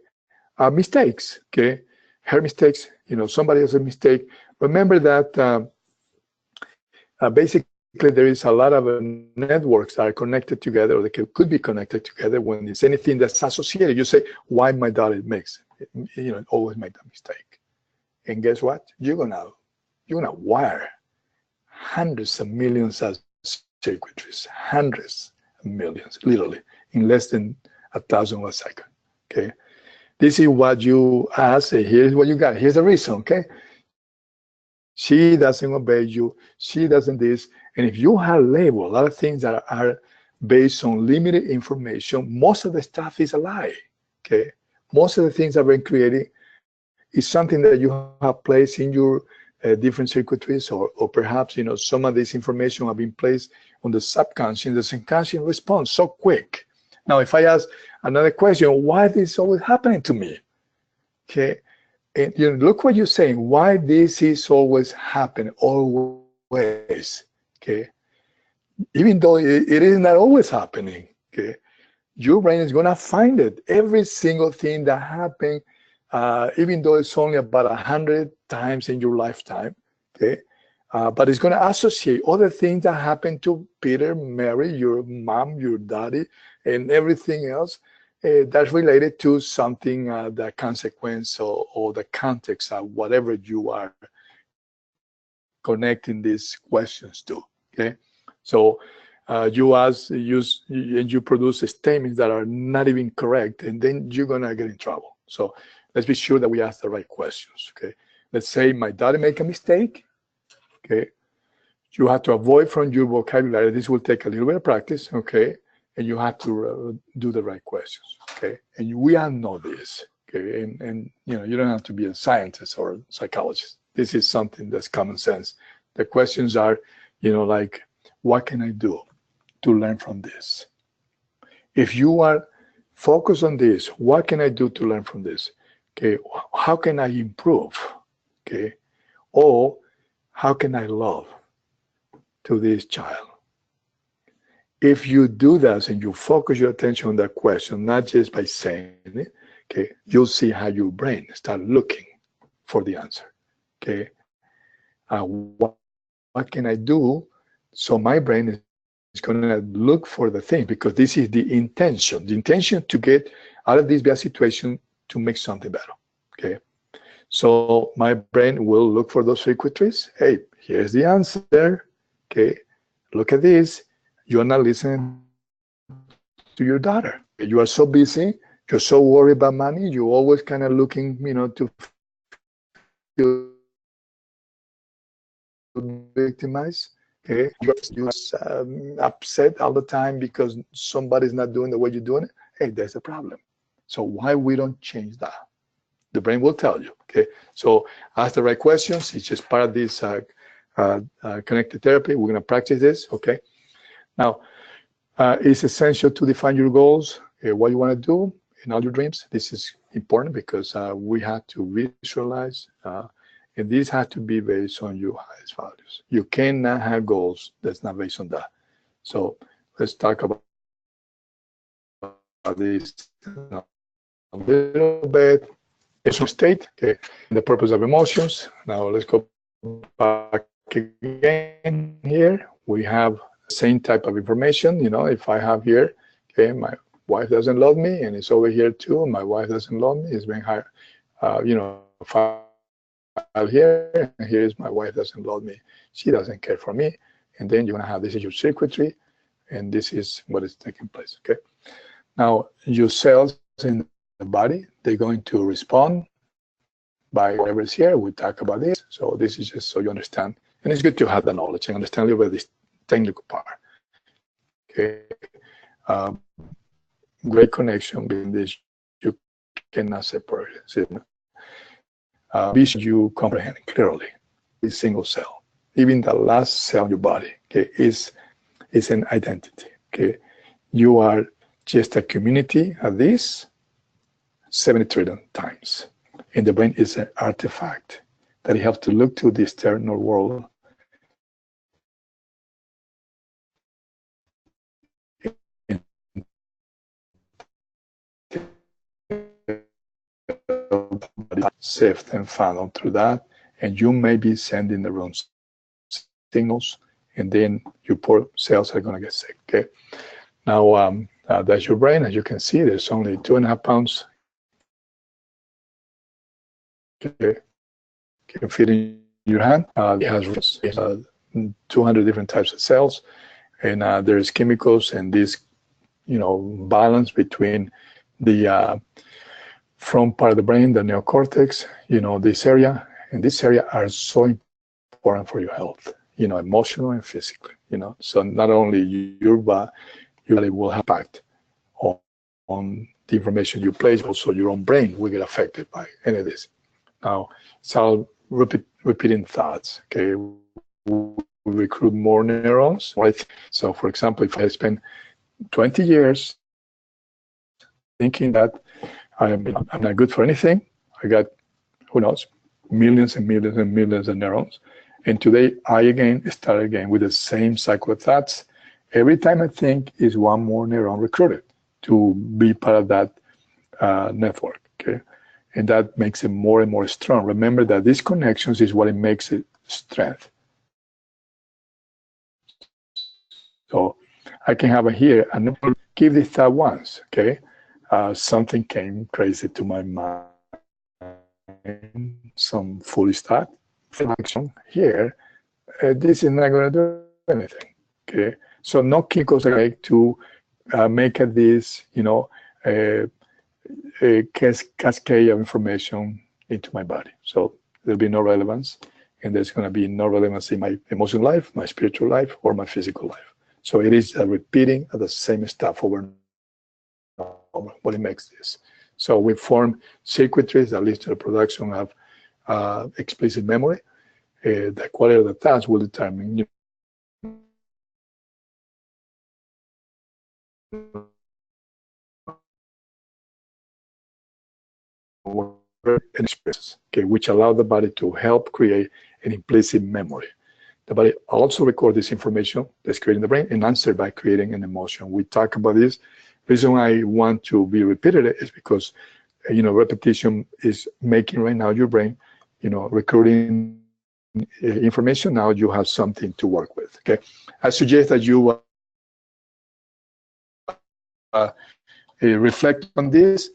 mistakes, okay, her mistakes, somebody else's mistake. Remember that basically there is a lot of networks that are connected together, or they could be connected together. When it's anything that's associated, you say, why my daughter makes, always make that mistake. And guess what? You're gonna wire hundreds of millions of circuitries, hundreds of millions, literally, in less than 1,000 a second, okay? This is what you ask, here's what you got, here's the reason, okay? She doesn't obey you, she doesn't this, and if you have labeled a lot of things that are based on limited information, most of the stuff is a lie, okay? Most of the things that have been created is something that you have placed in your different circuitries, or perhaps, some of this information have been placed on the subconscious. The subconscious responds so quick. Now, if I ask another question, why this is always happening to me? Okay, and look what you're saying. Why this is always happening, always? Okay, even though it is not always happening. Okay, your brain is gonna find it. Every single thing that happened, even though it's only about 100 times in your lifetime, okay? But it's gonna associate other things that happened to Peter, Mary, your mom, your daddy, and everything else that's related to something, the consequence or the context of whatever you are connecting these questions to, okay? So you produce statements that are not even correct, and then you're gonna get in trouble. So let's be sure that we ask the right questions. Okay. Let's say my daughter make a mistake. Okay. You have to avoid from your vocabulary. This will take a little bit of practice. Okay. And you have to do the right questions. Okay. And we all know this. Okay. And you don't have to be a scientist or a psychologist. This is something that's common sense. The questions are, like, what can I do to learn from this? If you are focused on this, what can I do to learn from this? Okay, how can I improve? Okay, or how can I love to this child? If you do that and you focus your attention on that question, not just by saying it, okay, you'll see how your brain start looking for the answer. Okay, what can I do? So my brain is going to look for the thing, because this is the intention to get out of this bad situation to make something better. Okay, so my brain will look for those frequencies. Hey, here's the answer. Okay, look at this. You're not listening to your daughter. You are so busy. You're so worried about money. You're always kind of looking, to feel victimized. Okay, you're upset all the time because somebody's not doing the way you're doing it. Hey, there's a problem. So why we don't change that? The brain will tell you. Okay, so ask the right questions. It's just part of this connected therapy. We're going to practice this. Okay, now it's essential to define your goals, what you want to do in all your dreams. This is important because we have to visualize. And this has to be based on your highest values. You cannot have goals that's not based on that. So let's talk about this a little bit. It's a state, okay, the purpose of emotions. Now let's go back again here. We have the same type of information. If I have here, okay, my wife doesn't love me, and it's over here too. My wife doesn't love me. It's been higher, here, and here is my wife doesn't love me. She doesn't care for me. And then you're going to have, this is your circuitry, and this is what is taking place. Okay. Now, your cells in the body, they're going to respond by whatever is here. We talk about this. So this is just so you understand. And it's good to have the knowledge and understand a little bit this technical part. Okay. Great connection between this. You cannot separate it. See? Vision you comprehend clearly. A single cell, even the last cell in your body, okay, is an identity. Okay, you are just a community of this 70 trillion times, and the brain is an artifact that you have to look to the external world. Sift and funnel through that, and you may be sending the wrong signals, and then your poor cells are going to get sick. Okay. Now that's your brain. As you can see, there's only 2.5 pounds. Okay. Can fit in your hand. It has 200 different types of cells, and there's chemicals, and this balance between the front part of the brain, the neocortex, this area, and this area are so important for your health, emotional and physically, So not only your body will have impact on the information you place, also your own brain will get affected by any of this. Now, it's all repeating thoughts, okay? We recruit more neurons, right? So for example, if I spend 20 years thinking that I'm not good for anything, I got, who knows, millions and millions and millions of neurons. And today I start again with the same cycle of thoughts. Every time I think is one more neuron recruited to be part of that network, okay? And that makes it more and more strong. Remember that these connections is what it makes it strength. So I can have here and give this thought once, okay? Something came crazy to my mind, some foolish thought, action here. This is not going to do anything, okay? So no chemicals to make this, a cascade of information into my body. So there'll be no relevance, and there's going to be no relevance in my emotional life, my spiritual life, or my physical life. So it is a repeating of the same stuff over and over, what it makes this. So we form circuitries that lead to the production of explicit memory. The quality of the task will determine experiences, okay, which allow the body to help create an implicit memory. The body also records this information that's created in the brain and answer by creating an emotion. We talk about this. The reason I want to be repeated is because, repetition is making right now your brain, recording information. Now you have something to work with, okay? I suggest that you reflect on this.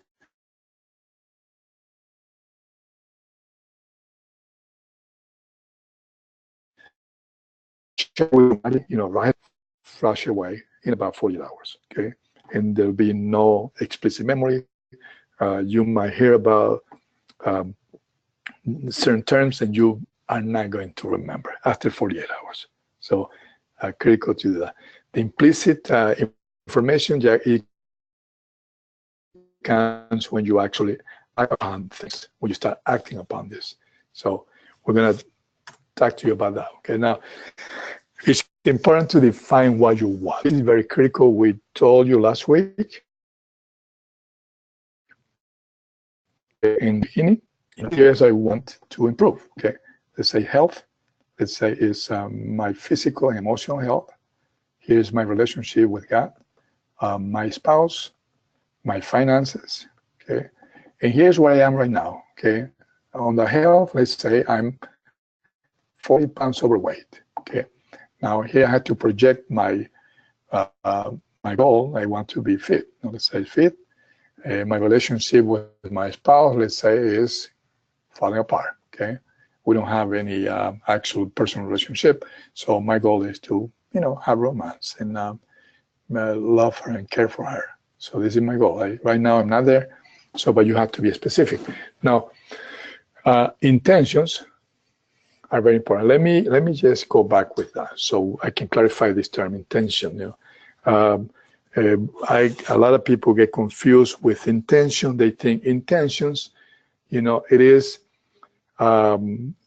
Right, flash away in about 48 hours, okay? And there'll be no explicit memory. You might hear about certain terms and you are not going to remember after 48 hours. So critical to that. The implicit information, it comes when you actually act upon things, when you start acting upon this. So we're going to talk to you about that, okay? Now, it's important to define what you want. This is very critical. We told you last week in the beginning, areas I want to improve, okay? Let's say health. Let's say it's my physical and emotional health. Here's my relationship with God, my spouse, my finances, okay? And here's where I am right now, okay? On the health, let's say I'm 40 pounds overweight, okay? Now here I had to project my my goal. I want to be fit. Let's say fit. My relationship with my spouse, let's say, is falling apart, okay? We don't have any actual personal relationship. So my goal is to, have romance and love her and care for her. So this is my goal. Right now I'm not there. So, but you have to be specific. Now, intentions are very important. Let me just go back with that so I can clarify this term intention. A lot of people get confused with intention. They think intentions, it is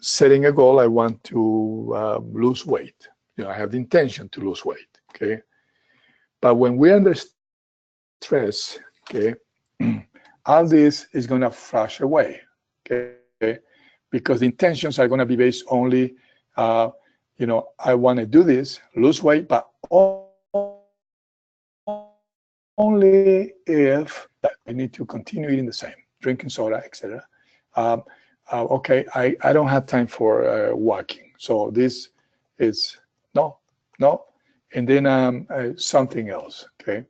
setting a goal. I want to lose weight. I have the intention to lose weight. Okay, but when we're under stress, okay, all this is going to flash away. Okay, because the intentions are going to be based only, I want to do this, lose weight, but only if I need to continue eating the same, drinking soda, etc. Okay, I don't have time for walking. So this is no, and then something else. Okay,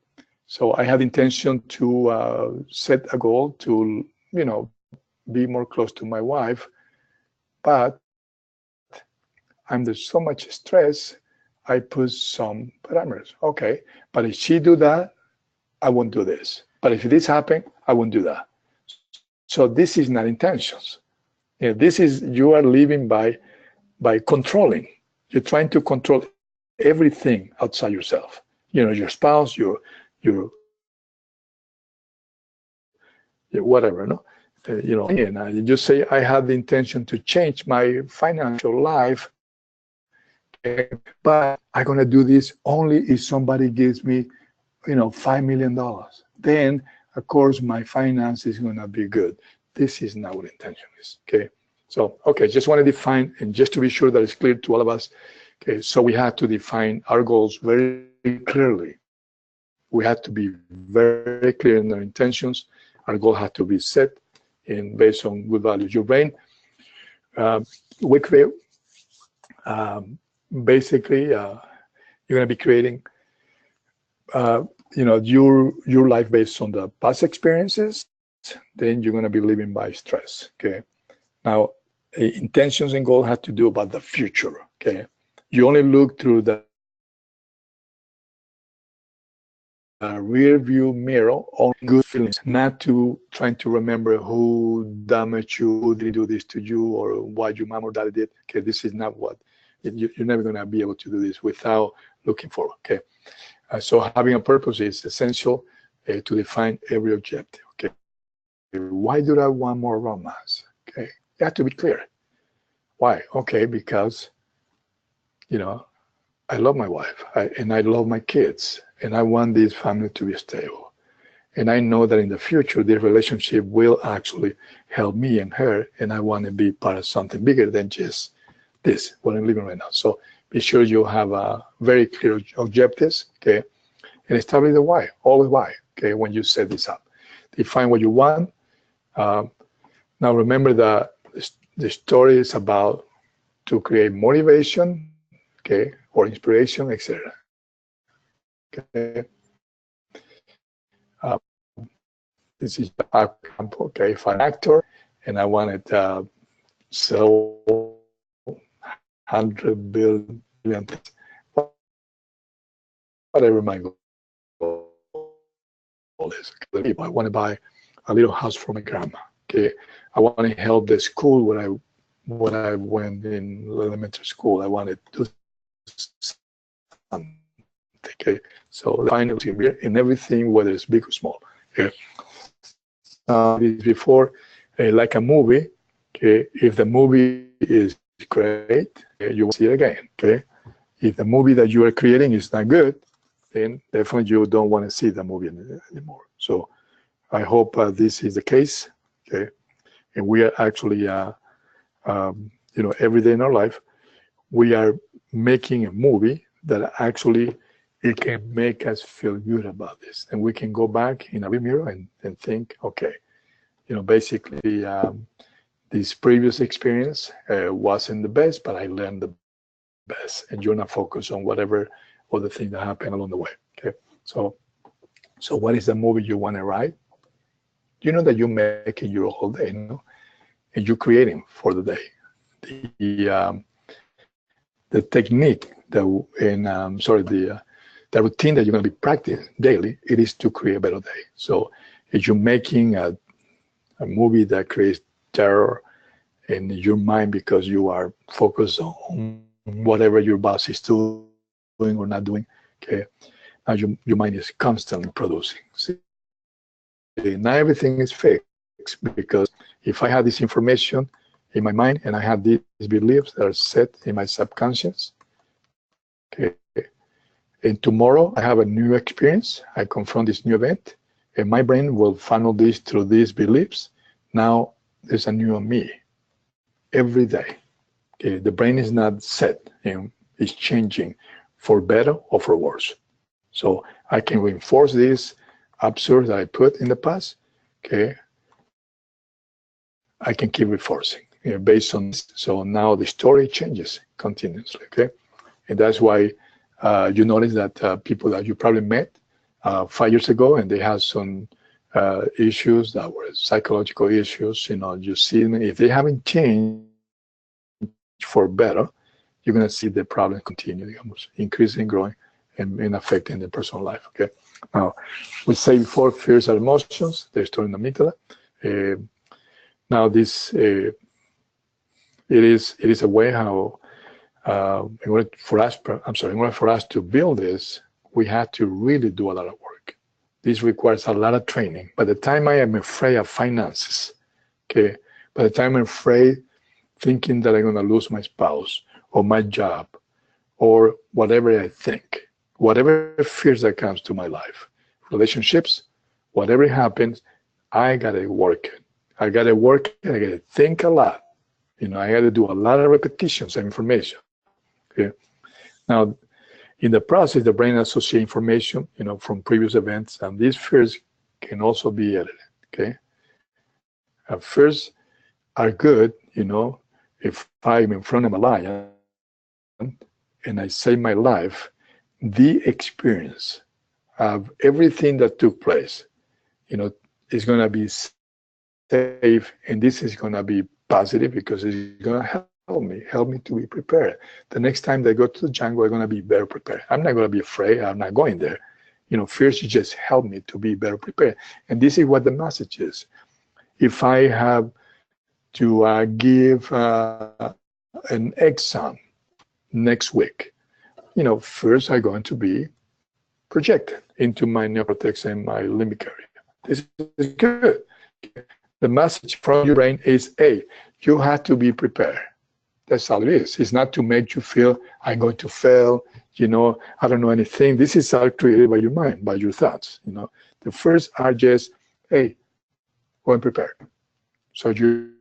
so I have intention to set a goal to, be more close to my wife, but I'm under so much stress, I put some parameters. Okay, but if she do that, I won't do this. But if this happen, I won't do that. So this is not intentions. This is, you are living by controlling. You're trying to control everything outside yourself. Your spouse, your whatever, no? And I just say I have the intention to change my financial life, but I'm gonna do this only if somebody gives me, $5 million. Then, of course, my finance is gonna be good. This is not what intention is. Okay. So, okay, just want to define, and just to be sure that it's clear to all of us. Okay, so we have to define our goals very clearly. We have to be very clear in our intentions. Our goal has to be set and based on good values. Your brain, we create, basically, you're going to be creating, your life based on the past experiences. Then you're going to be living by stress. Okay. Now, intentions and goals have to do about the future. Okay. You only look through the rear view mirror on good feelings, not to trying to remember who damaged you, who did do this to you, or what your mom or dad did. Okay, this is not what, you're never going to be able to do this without looking for, okay? So having a purpose is essential to define every objective, okay? Why do I want more romance? Okay, you have to be clear. Why? Okay, because, you know, I love my wife and I love my kids and I want this family to be stable. And I know that in the future, this relationship will actually help me and her, and I want to be part of something bigger than just this, what I'm living right now. So be sure you have very clear objectives, okay? And establish the why, always why, okay, when you set this up. Define what you want. Now remember that the story is about to create motivation, okay, or inspiration, etc. Okay. This is an example, okay, if I'm an actor and I wanted to sell 100 billion, whatever my goal is. Okay. I want to buy a little house for my grandma. Okay, I want to help the school when I went in elementary school. I wanted to do something. Okay, so finally in everything, whether it's big or small. Okay, before like a movie. Okay, if the movie is great, you will see it again. Okay, if the movie that you are creating is not good, then definitely you don't want to see the movie anymore. So I hope this is the case, okay? And we are actually, you know, every day in our life, we are making a movie that actually it can make us feel good about this. And we can go back in a mirror and think, okay, you know, basically this previous experience wasn't the best, but I learned the best. And you're not focused on whatever other thing that happened along the way, okay? So what is the movie you want to write? You know that you're making your whole day, you know, and you're creating for the day. The technique that, and the routine that you're going to be practicing daily, it is to create a better day. So if you're making a movie that creates terror in your mind because you are focused on whatever your boss is doing or not doing, okay, now your mind is constantly producing. See? Not everything is fixed because if I have this information in my mind and I have these beliefs that are set in my subconscious, okay, and tomorrow I have a new experience, I confront this new event, and my brain will funnel this through these beliefs. Now there's a new me every day. Okay, the brain is not set, you know, it's changing for better or for worse. So I can reinforce this absurd that I put in the past, okay, I can keep reinforcing, you know, based on this. So now the story changes continuously, okay? And that's why you notice that people that you probably met 5 years ago and they have some issues that were psychological issues, you know, you see them, if they haven't changed for better, you're going to see the problem continue, digamos, increasing, growing, and affecting the personal life, okay? Now, we say before, fears are emotions, they're stored in the amygdala. Now, this it is a way how in order for us to build this, we have to really do a lot of work. This requires a lot of training. By the time I am afraid of finances, okay, by the time I'm afraid, thinking that I'm going to lose my spouse or my job or whatever I think, whatever fears that comes to my life, relationships, whatever happens, I gotta work it. I gotta work it. I gotta think a lot. You know, I gotta do a lot of repetitions of information. Okay. Now, in the process, the brain associates information, you know, from previous events, and these fears can also be edited. Okay. Fears are good, you know, if I'm in front of a lion and I save my life, the experience of everything that took place, you know, is going to be safe, and this is going to be positive because it's going to help me to be prepared. The next time they go to the jungle, I'm going to be better prepared. I'm not going to be afraid. I'm not going there. Fears just help me to be better prepared. And this is what the message is. If I have to give an exam next week, first I'm going to be projected into my neocortex and my limbic area. This is good. The message from your brain is, hey, you have to be prepared. That's all it is. It's not to make you feel I'm going to fail, I don't know anything. This is all created by your mind, by your thoughts. The first are just, hey, go and prepare. So you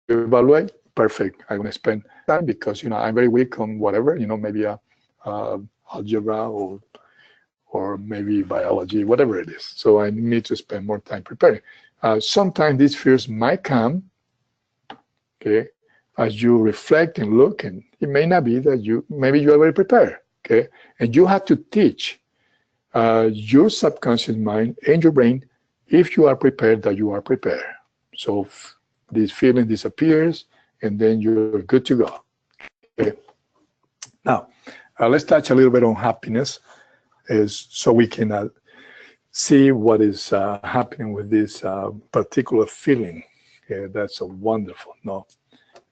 evaluate, perfect. I'm going to spend time because, I'm very weak on whatever, maybe algebra or maybe biology, whatever it is. So I need to spend more time preparing. Sometimes these fears might come, okay, as you reflect and look, and it may not be that maybe you are very prepared, okay? And you have to teach your subconscious mind and your brain, if you are prepared, that you are prepared. So this feeling disappears, and then you're good to go, okay? Now, let's touch a little bit on happiness, so we can see what is happening with this particular feeling. Okay? That's a wonderful, no?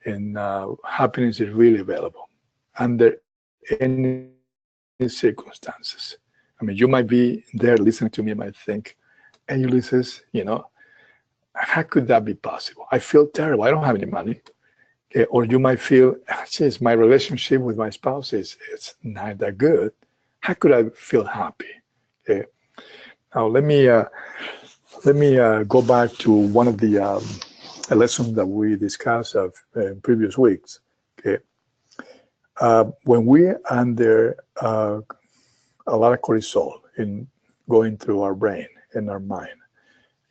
And happiness is really available under any circumstances. I mean, you might be there listening to me and might think, hey, Ulysses, how could that be possible? I feel terrible. I don't have any money. Okay? Or you might feel, geez, my relationship with my spouse it's not that good. How could I feel happy? Okay. Now let me go back to one of the lessons that we discussed in previous weeks. Okay. When we're under a lot of cortisol in going through our brain and our mind,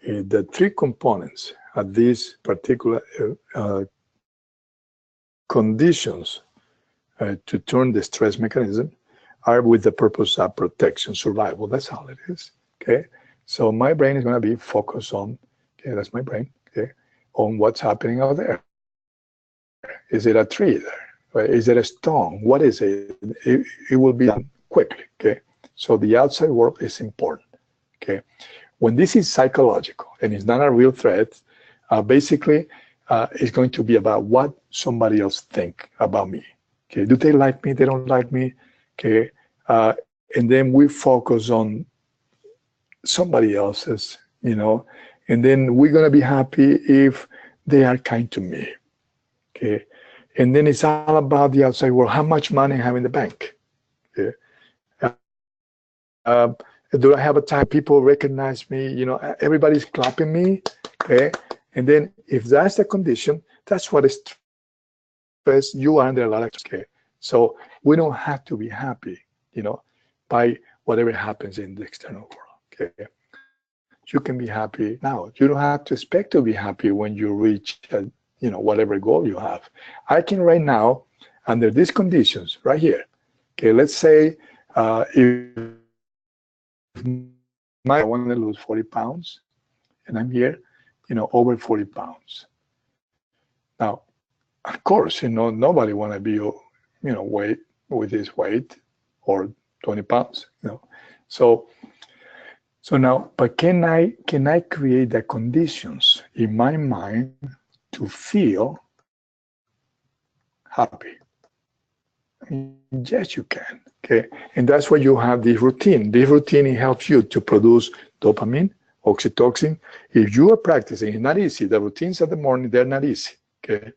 the three components of these particular conditions to turn the stress mechanism are with the purpose of protection, survival. That's all it is, okay? So my brain is going to be focused on, okay, that's my brain, okay, on what's happening out there. Is it a tree there? Right? Is it a stone? What is it? It will be done quickly, okay? So the outside world is important, okay? When this is psychological and it's not a real threat, basically it's going to be about what somebody else think about me, okay? Do they like me? They don't like me? Okay, and then we focus on somebody else's, and then we're gonna be happy if they are kind to me, okay? And then it's all about the outside world. How much money I have in the bank? Okay? Do I have a time people recognize me? Everybody's clapping me, okay? And then if that's the condition, that's what is stress. You are under a lot of stress, okay? So we don't have to be happy, by whatever happens in the external world, okay? You can be happy now. You don't have to expect to be happy when you reach, whatever goal you have. I can right now, under these conditions, right here, okay, let's say if I want to lose 40 pounds, and I'm here, over 40 pounds. Now, of course, nobody want to be, weight with this weight or 20 pounds, So now, but can I create the conditions in my mind to feel happy? I mean, yes, you can, okay? And that's why you have this routine. This routine, it helps you to produce dopamine, oxytocin. If you are practicing, it's not easy. The routines of the morning, they're not easy, okay?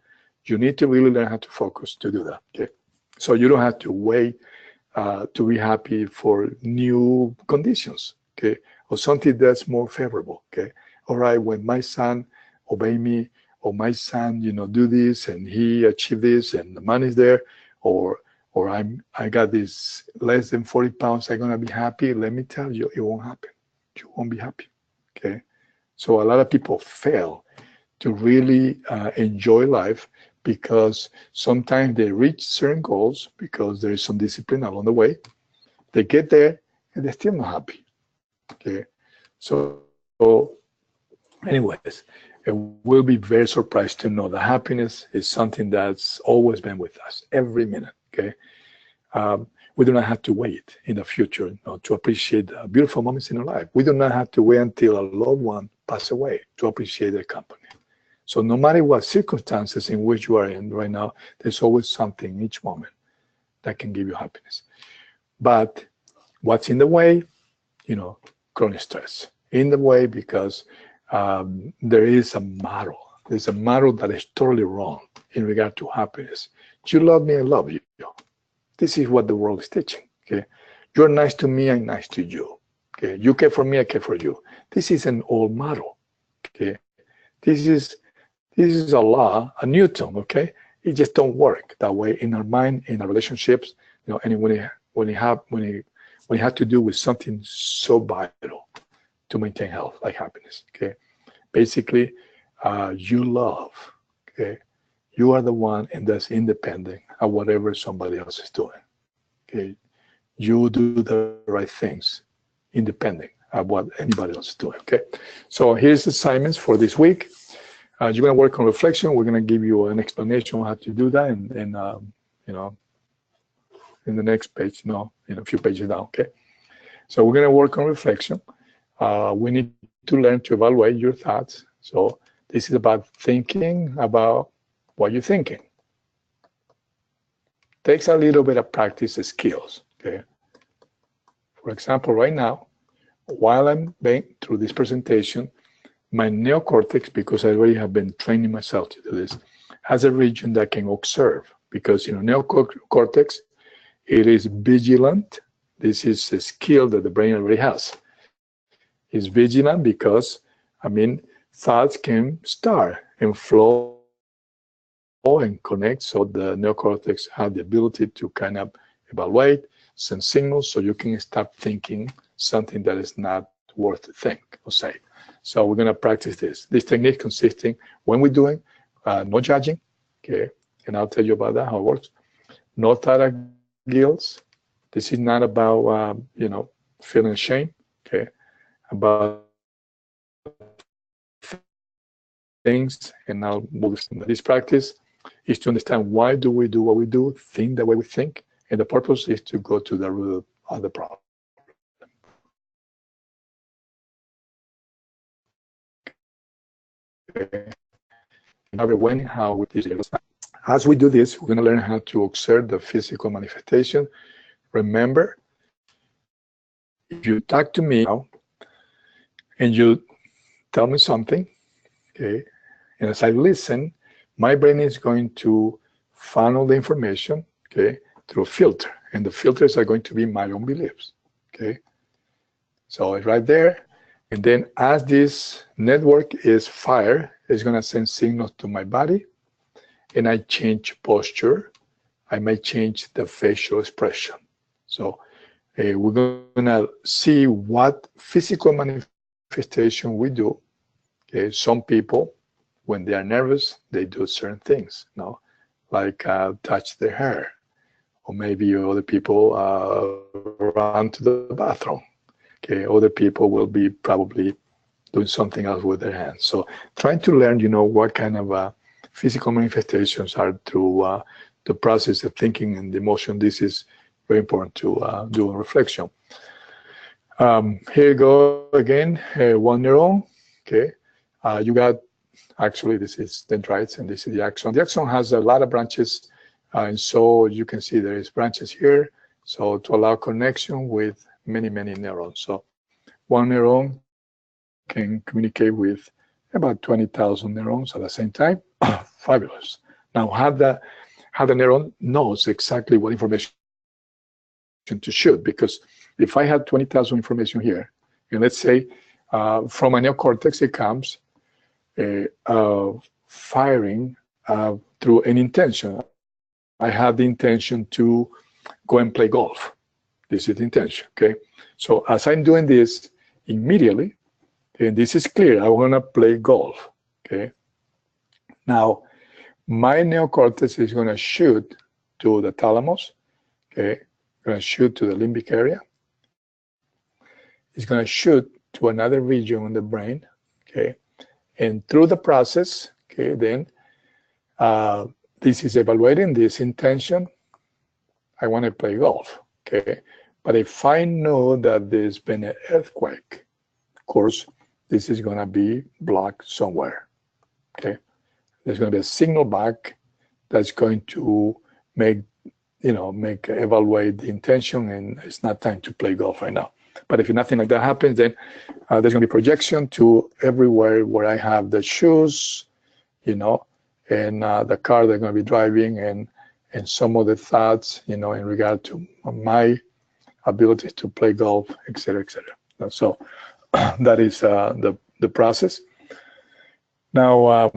You need to really learn how to focus to do that, okay? So you don't have to wait to be happy for new conditions, okay? Or something that's more favorable, okay? All right, when my son obey me, or my son, do this, and he achieved this, and the money's there, or I got this less than 40 pounds, I'm gonna be happy. Let me tell you, it won't happen. You won't be happy, okay? So a lot of people fail to really enjoy life because sometimes they reach certain goals because there is some discipline along the way. They get there and they're still not happy, okay? So anyways, we'll be very surprised to know that happiness is something that's always been with us every minute, okay? We do not have to wait in the future, you know, to appreciate the beautiful moments in our life. We do not have to wait until a loved one passes away to appreciate their company. So no matter what circumstances in which you are in right now, there's always something in each moment that can give you happiness. But what's in the way? You know, chronic stress. In the way because there is a model. There's a model that is totally wrong in regard to happiness. You love me, I love you. This is what the world is teaching. Okay, you're nice to me, I'm nice to you. Okay, you care for me, I care for you. This is an old model. Okay, this is a law, a Newton. Okay, it just don't work that way in our mind, in our relationships. You know, and when it has to do with something so vital to maintain health, like happiness. Okay, basically, you love. Okay, you are the one, and that's independent of whatever somebody else is doing. Okay, you do the right things, independent of what anybody else is doing. Okay, so here's the assignments for this week. You're going to work on reflection. We're going to give you an explanation on how to do that, and you know, in the next page, no, in a few pages down. Okay, so we're going to work on reflection. We need to learn to evaluate your thoughts. So this is about thinking about what you're thinking. Takes a little bit of practice skills. Okay. For example, right now, while I'm going through this presentation, my neocortex, because I already have been training myself to do this, has a region that can observe. Because, you know, neocortex, it is vigilant. This is a skill that the brain already has. It's vigilant because, I mean, thoughts can start and flow and connect. So the neocortex have the ability to kind of evaluate, send signals, so you can stop thinking something that is not worth to think or say. So we're going to practice this. This technique consisting, when we're doing, no judging, okay, and I'll tell you about that, how it works. No thought of guilt. This is not about, you know, feeling shame, okay, about things, and now this practice is to understand why do we do what we do, think the way we think, and the purpose is to go to the root of the problem. Okay. As we do this, we're going to learn how to observe the physical manifestation. Remember, if you talk to me now and you tell me something, okay, and as I listen, my brain is going to funnel the information, okay, through a filter, and the filters are going to be my own beliefs, okay. So it's right there, and then as this network is fired, it's going to send signals to my body, and I change posture. I might change the facial expression. So we're going to see what physical manifestation we do. Okay, some people, when they are nervous, they do certain things, you know, like touch their hair, or maybe other people run to the bathroom. Okay, other people will be probably doing something else with their hands. So trying to learn, you know, what kind of physical manifestations are through the process of thinking and emotion. This is very important to do a reflection. Here you go again, one neuron. Okay, you got, actually this is dendrites and this is the axon. The axon has a lot of branches, and so you can see there is branches here. So to allow connection with many neurons. So one neuron can communicate with about 20,000 neurons at the same time. Fabulous. Now, how the neuron knows exactly what information to shoot, because if I had 20,000 information here, and let's say from my neocortex it comes firing through an intention. I have the intention to go and play golf. This is the intention, okay? So as I'm doing this immediately, and this is clear, I want to play golf, okay? Now, my neocortex is going to shoot to the thalamus, okay? Going to shoot to the limbic area. It's going to shoot to another region in the brain, okay? And through the process, okay, then this is evaluating this intention. I want to play golf, okay? But if I know that there's been an earthquake, of course, this is gonna be blocked somewhere, okay? There's gonna be a signal back that's going to make, evaluate the intention, and it's not time to play golf right now. But if nothing like that happens, then there's gonna be projection to everywhere where I have the shoes, and the car they're gonna be driving, and some of the thoughts, in regard to my ability to play golf, et cetera, et cetera. So that is the process. Now,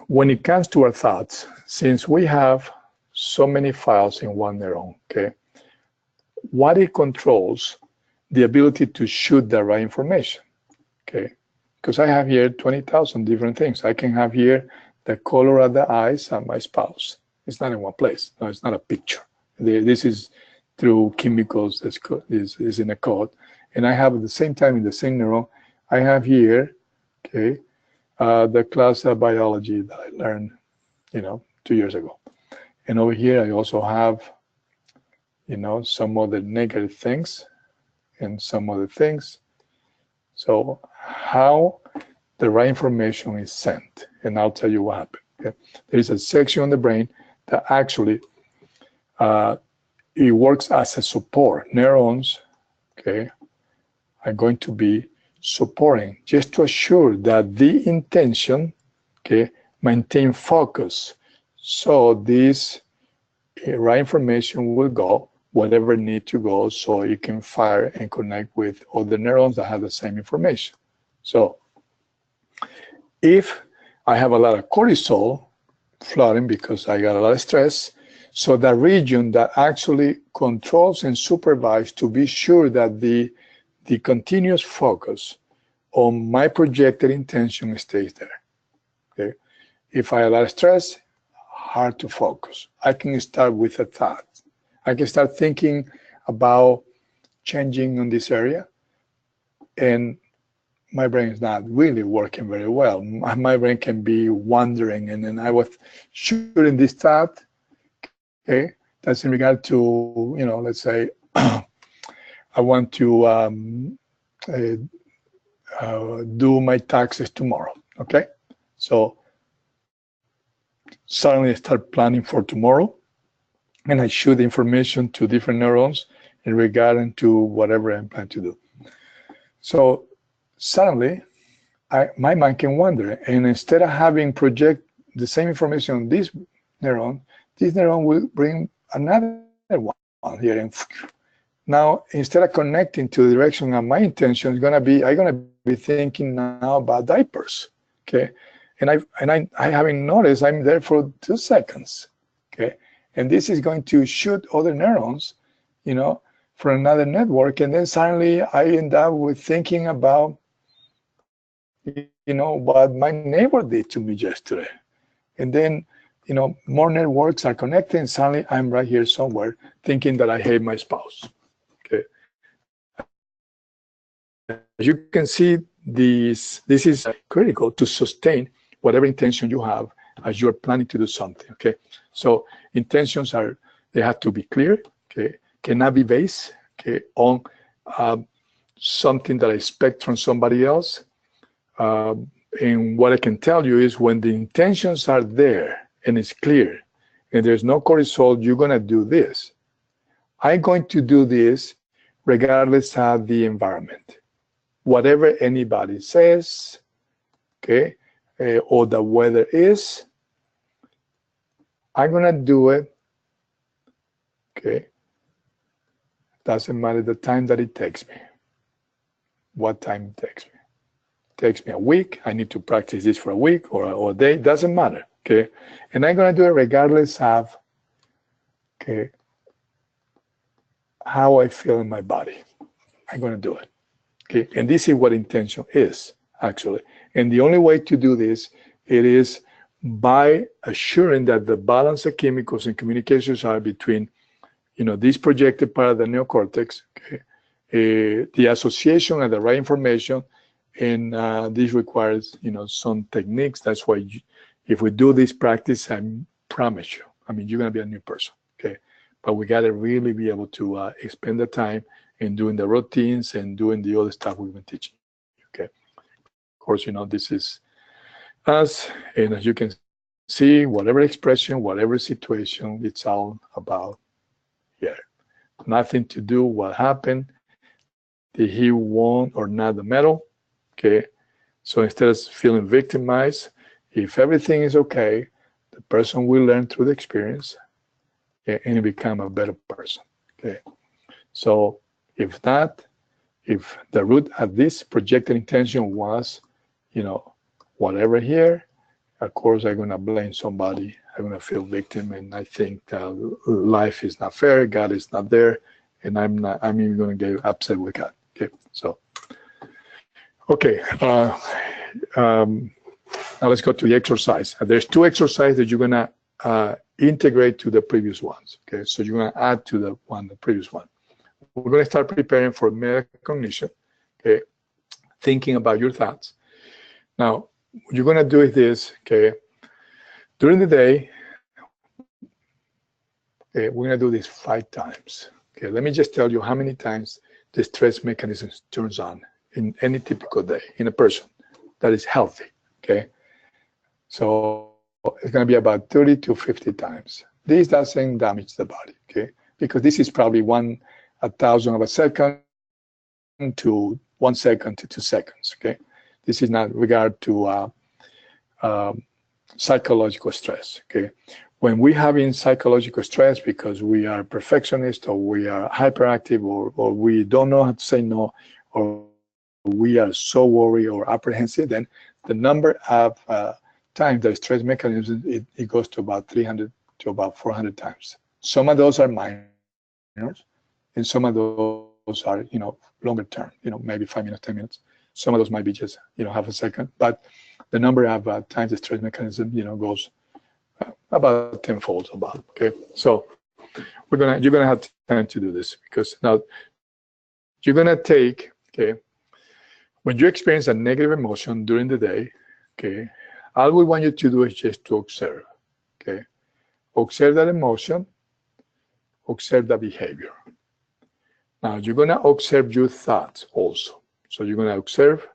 when it comes to our thoughts, since we have so many files in one neuron, okay, what it controls the ability to shoot the right information, okay? Because I have here 20,000 different things. I can have here the color of the eyes of my spouse. It's not in one place. No, it's not a picture. This is through chemicals that's is in a code. And I have at the same time in the same neuron, I have here, okay, the class of biology that I learned, 2 years ago. And over here, I also have, some of the negative things and some other things. So how the right information is sent, and I'll tell you what happened. Okay? There is a section on the brain that actually it works as a support. Neurons, okay, are going to be supporting just to assure that the intention, okay, maintain focus. So this right information will go whatever need to go, so you can fire and connect with other neurons that have the same information. So if I have a lot of cortisol flooding because I got a lot of stress, so that region that actually controls and supervises to be sure that the continuous focus on my projected intention stays there, okay? If I have a lot of stress, hard to focus. I can start with a thought. I can start thinking about changing in this area, and my brain is not really working very well. My brain can be wandering, and then I was shooting this thought, okay, that's in regard to, let's say, I want to do my taxes tomorrow, okay? So suddenly I start planning for tomorrow, and I shoot information to different neurons in regard to whatever I'm planning to do. So suddenly, my mind can wander, and instead of having project the same information on this neuron will bring another one here, and now instead of connecting to the direction of my intention, I'm gonna be thinking now about diapers, okay? And I haven't noticed I'm there for 2 seconds, okay? And this is going to shoot other neurons, for another network, and then suddenly I end up with thinking about, what my neighbor did to me yesterday. And then, more networks are connected, and suddenly I'm right here somewhere thinking that I hate my spouse, okay? As you can see, this is critical to sustain whatever intention you have as you're planning to do something, okay? So intentions they have to be clear, okay? Cannot be based, okay, on something that I expect from somebody else. And what I can tell you is when the intentions are there and it's clear and there's no cortisol, you're gonna do this. I'm going to do this regardless of the environment. Whatever anybody says, okay, or the weather is, I'm gonna do it, okay? Doesn't matter the time that it takes me, what time it takes me. Takes me a week, I need to practice this for a week or a day, doesn't matter, okay? And I'm gonna do it regardless of, okay, how I feel in my body. I'm gonna do it, okay? And this is what intention is, actually. And the only way to do this, it is by assuring that the balance of chemicals and communications are between, this projected part of the neocortex, okay, the association and the right information. And this requires, some techniques. That's why if we do this practice, I promise you, you're going to be a new person, okay? but we got to really be able to spend the time in doing the routines and doing the other stuff we've been teaching. Okay. Of course, this is us, and as you can see, whatever expression, whatever situation, it's all about here. Nothing to do what happened. Did he won or not the medal? Okay. So instead of feeling victimized, if everything is okay, the person will learn through the experience and become a better person. Okay. So if not, if the root of this projected intention was, whatever here, of course I'm gonna blame somebody. I'm gonna feel victim, and I think life is not fair. God is not there, and I'm even gonna get upset with God. Okay. So, okay. Now let's go to the exercise. There's 2 exercises that you're gonna integrate to the previous ones. Okay, so you're gonna add to the previous one. We're gonna start preparing for metacognition. Okay, thinking about your thoughts. Now, what you're gonna do is this. Okay, during the day, okay, we're gonna do this 5 times. Okay, let me just tell you how many times the stress mechanism turns on in any typical day in a person that is healthy. Okay, so it's going to be about 30 to 50 times. This doesn't damage the body, okay? Because this is probably 1/1000 of a second to 1 second to 2 seconds, okay? This is not regard to psychological stress, okay? When we having psychological stress because we are perfectionists or we are hyperactive or we don't know how to say no or we are so worried or apprehensive, then the number of times the stress mechanism, it goes to about 300 to about 400 times. Some of those are minors, and some of those are, longer term, maybe 5 minutes, 10 minutes. Some of those might be just, half a second, but the number of times the stress mechanism, goes about tenfold about, okay? So you're gonna have time to do this because now you're gonna take, okay, when you experience a negative emotion during the day, okay, all we want you to do is just to observe, okay? Observe that emotion, observe the behavior. Now, you're going to observe your thoughts also. So you're going to observe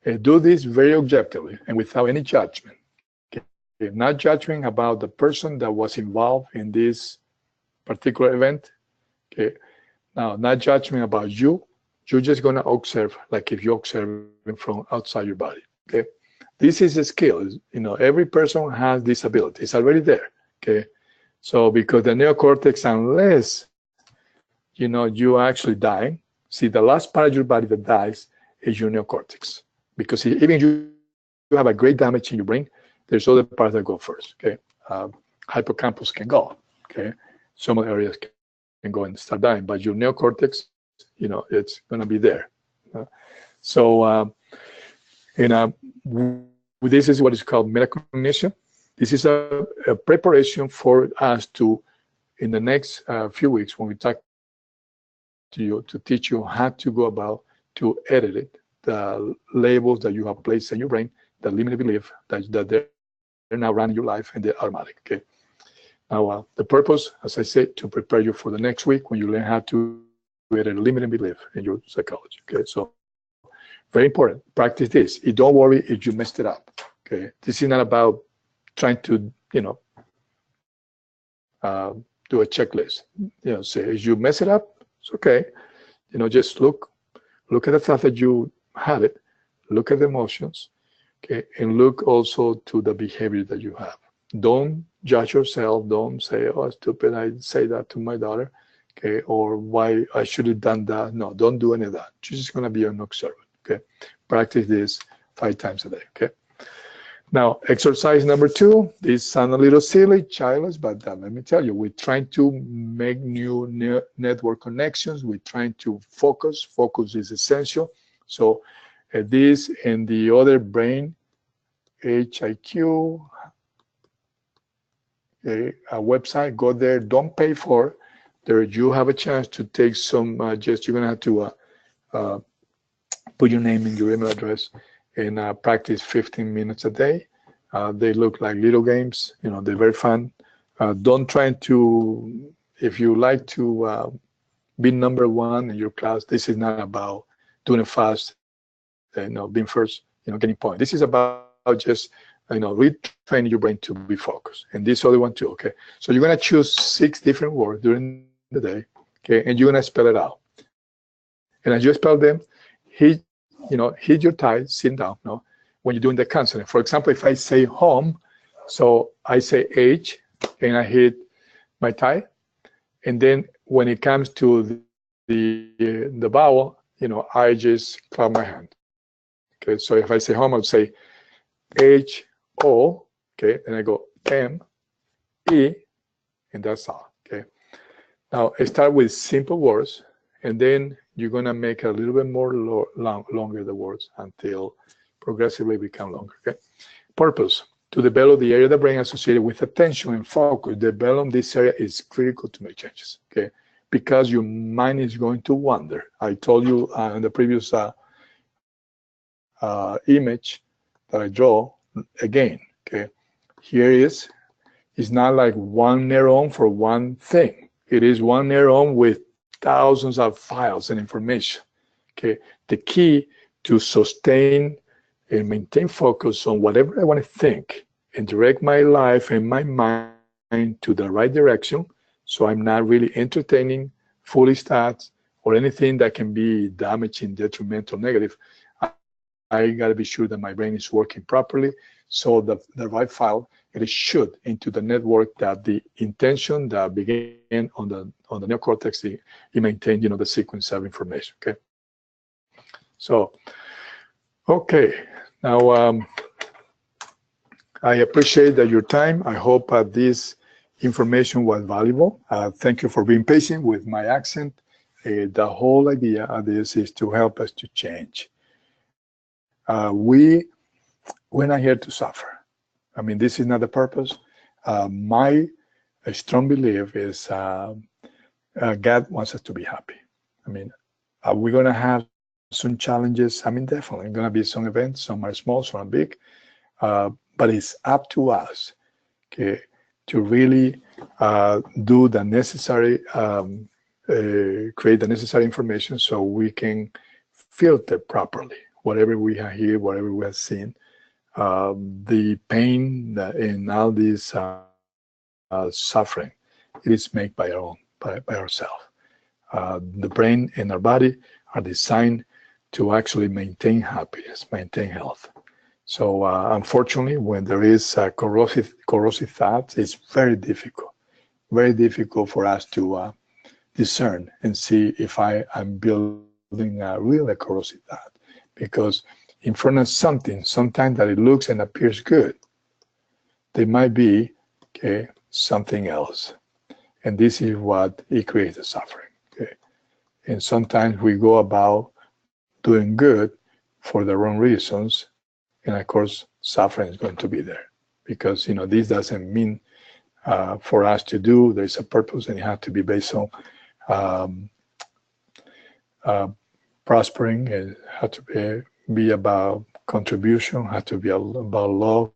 and do this very objectively and without any judgment. Okay? Not judging about the person that was involved in this particular event. Okay? Now, not judgment about you. You're just going to observe like if you're observing from outside your body. Okay? This is a skill. Every person has this ability. It's already there. Okay, so because the neocortex, unless you actually die, see the last part of your body that dies is your neocortex. Because even you have a great damage in your brain, there's other parts that go first. Okay, hippocampus can go. Okay, some other areas can go and start dying, but your neocortex, it's going to be there. So. This is what is called metacognition. This is a preparation for us to, in the next few weeks, when we talk to you, to teach you how to go about to edit it, the labels that you have placed in your brain, the limited belief that they're now running your life and they're automatic. Okay. Now, the purpose, as I said, to prepare you for the next week when you learn how to edit a limited belief in your psychology. Okay. So, very important. Practice this. Don't worry if you messed it up. Okay. This is not about trying to, do a checklist. Say if you mess it up, it's okay. Just look at the thought that you had it, look at the emotions, okay, and look also to the behavior that you have. Don't judge yourself. Don't say, "Oh, stupid! I say that to my daughter," okay, or "Why I should have done that." No, don't do any of that. You're just gonna be an observer. Okay, practice this 5 times a day. Okay. Now, exercise number 2. This sounds a little silly, childish, but let me tell you, we're trying to make new network connections. We're trying to focus. Focus is essential. So, this and the other brain, HIQ, a website. Go there. Don't pay for it. There, you have a chance to take some. You're gonna have to. Put your name and your email address and practice 15 minutes a day. They look like little games. They're very fun. Don't try to if you like to be number one in your class, this is not about doing it fast, being first, getting point. This is about just, retraining your brain to be focused. And this other one too, okay? So you're gonna choose 6 different words during the day, okay? And you're gonna spell it out. And as you spell them, hit, hit your tie, sitting down, when you're doing the counseling. For example, if I say home, so I say H, and I hit my tie, and then when it comes to the vowel, I just clap my hand. Okay, so if I say home, I'll say H O. Okay, and I go M E, and that's all. Okay. Now I start with simple words, and then you're gonna make a little bit more longer the words until progressively become longer. Okay. Purpose: to develop the area of the brain associated with attention and focus. Develop this area is critical to make changes. Okay, because your mind is going to wander. I told you in the previous image that I draw again. Okay, here it's not like one neuron for one thing. It is one neuron with thousands of files and information. Okay, the key to sustain and maintain focus on whatever I want to think and direct my life and my mind to the right direction, so I'm not really entertaining foolish thoughts or anything that can be damaging, detrimental, negative. I got to be sure that my brain is working properly, so the right file, it is should into the network that the intention that began on the neocortex, it maintain, the sequence of information. Okay. So, okay. Now, I appreciate that your time. I hope this information was valuable. Thank you for being patient with my accent. The whole idea of this is to help us to change. We're not here to suffer. I mean, this is not the purpose. My strong belief is God wants us to be happy. I mean, we're going to have some challenges. I mean, definitely going to be some events. Some are small, some are big. But it's up to us, okay, to really do the necessary, create the necessary information so we can filter properly whatever we have here, whatever we have seen. The pain and all this suffering, it is made by ourselves. The brain and our body are designed to actually maintain happiness, maintain health. So unfortunately, when there is corrosive thoughts, it's very difficult for us to discern and see if I'm building a really corrosive thought. Because in front of something, sometimes that it looks and appears good, there might be, okay, something else. And this is what it creates the suffering. Okay? And sometimes we go about doing good for the wrong reasons. And of course, suffering is going to be there. Because, this doesn't mean for us to do, there's a purpose, and it has to be based on prospering. It has to be about contribution, has to be about love,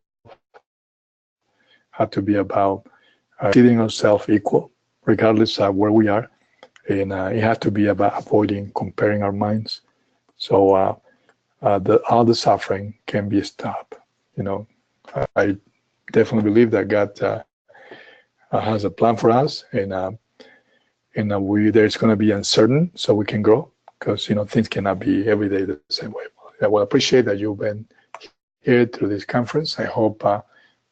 has to be about treating ourselves equal, regardless of where we are. And it has to be about avoiding comparing our minds. So all the suffering can be stopped. I definitely believe that God has a plan for us, and there's going to be uncertain, so we can grow, because things cannot be every day the same way. I will appreciate that you've been here through this conference. I hope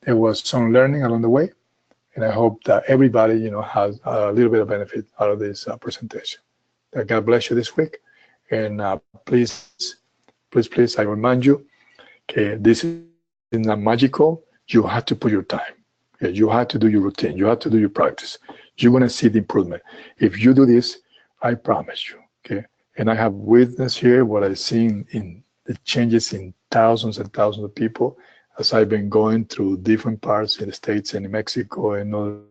there was some learning along the way, and I hope that everybody has a little bit of benefit out of this presentation. God bless you this week, and please, I remind you, okay, this is not magical. You have to put your time. Okay? You have to do your routine. You have to do your practice. You're going to see the improvement. If you do this, I promise you, okay? And I have witnessed here what I've seen in the changes in thousands and thousands of people as I've been going through different parts in the States and in Mexico and other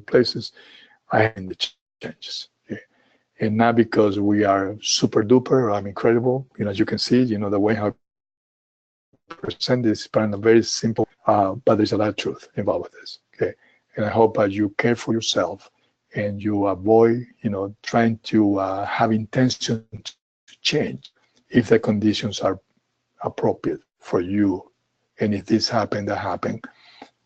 places. I have seen the changes. Okay? And not because we are super duper or I'm incredible. As you can see, the way how I present this is very simple, but there's a lot of truth involved with this. Okay, and I hope that you care for yourself and you avoid, trying to have intention to change if the conditions are appropriate for you. And if this happened, that happened,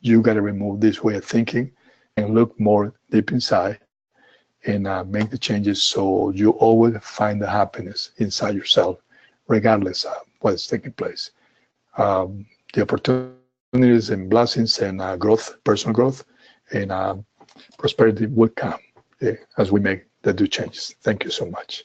you got to remove this way of thinking and look more deep inside and make the changes so you always find the happiness inside yourself, regardless of what's taking place. The opportunities and blessings and growth, personal growth, and prosperity will come as we make the due changes. Thank you so much.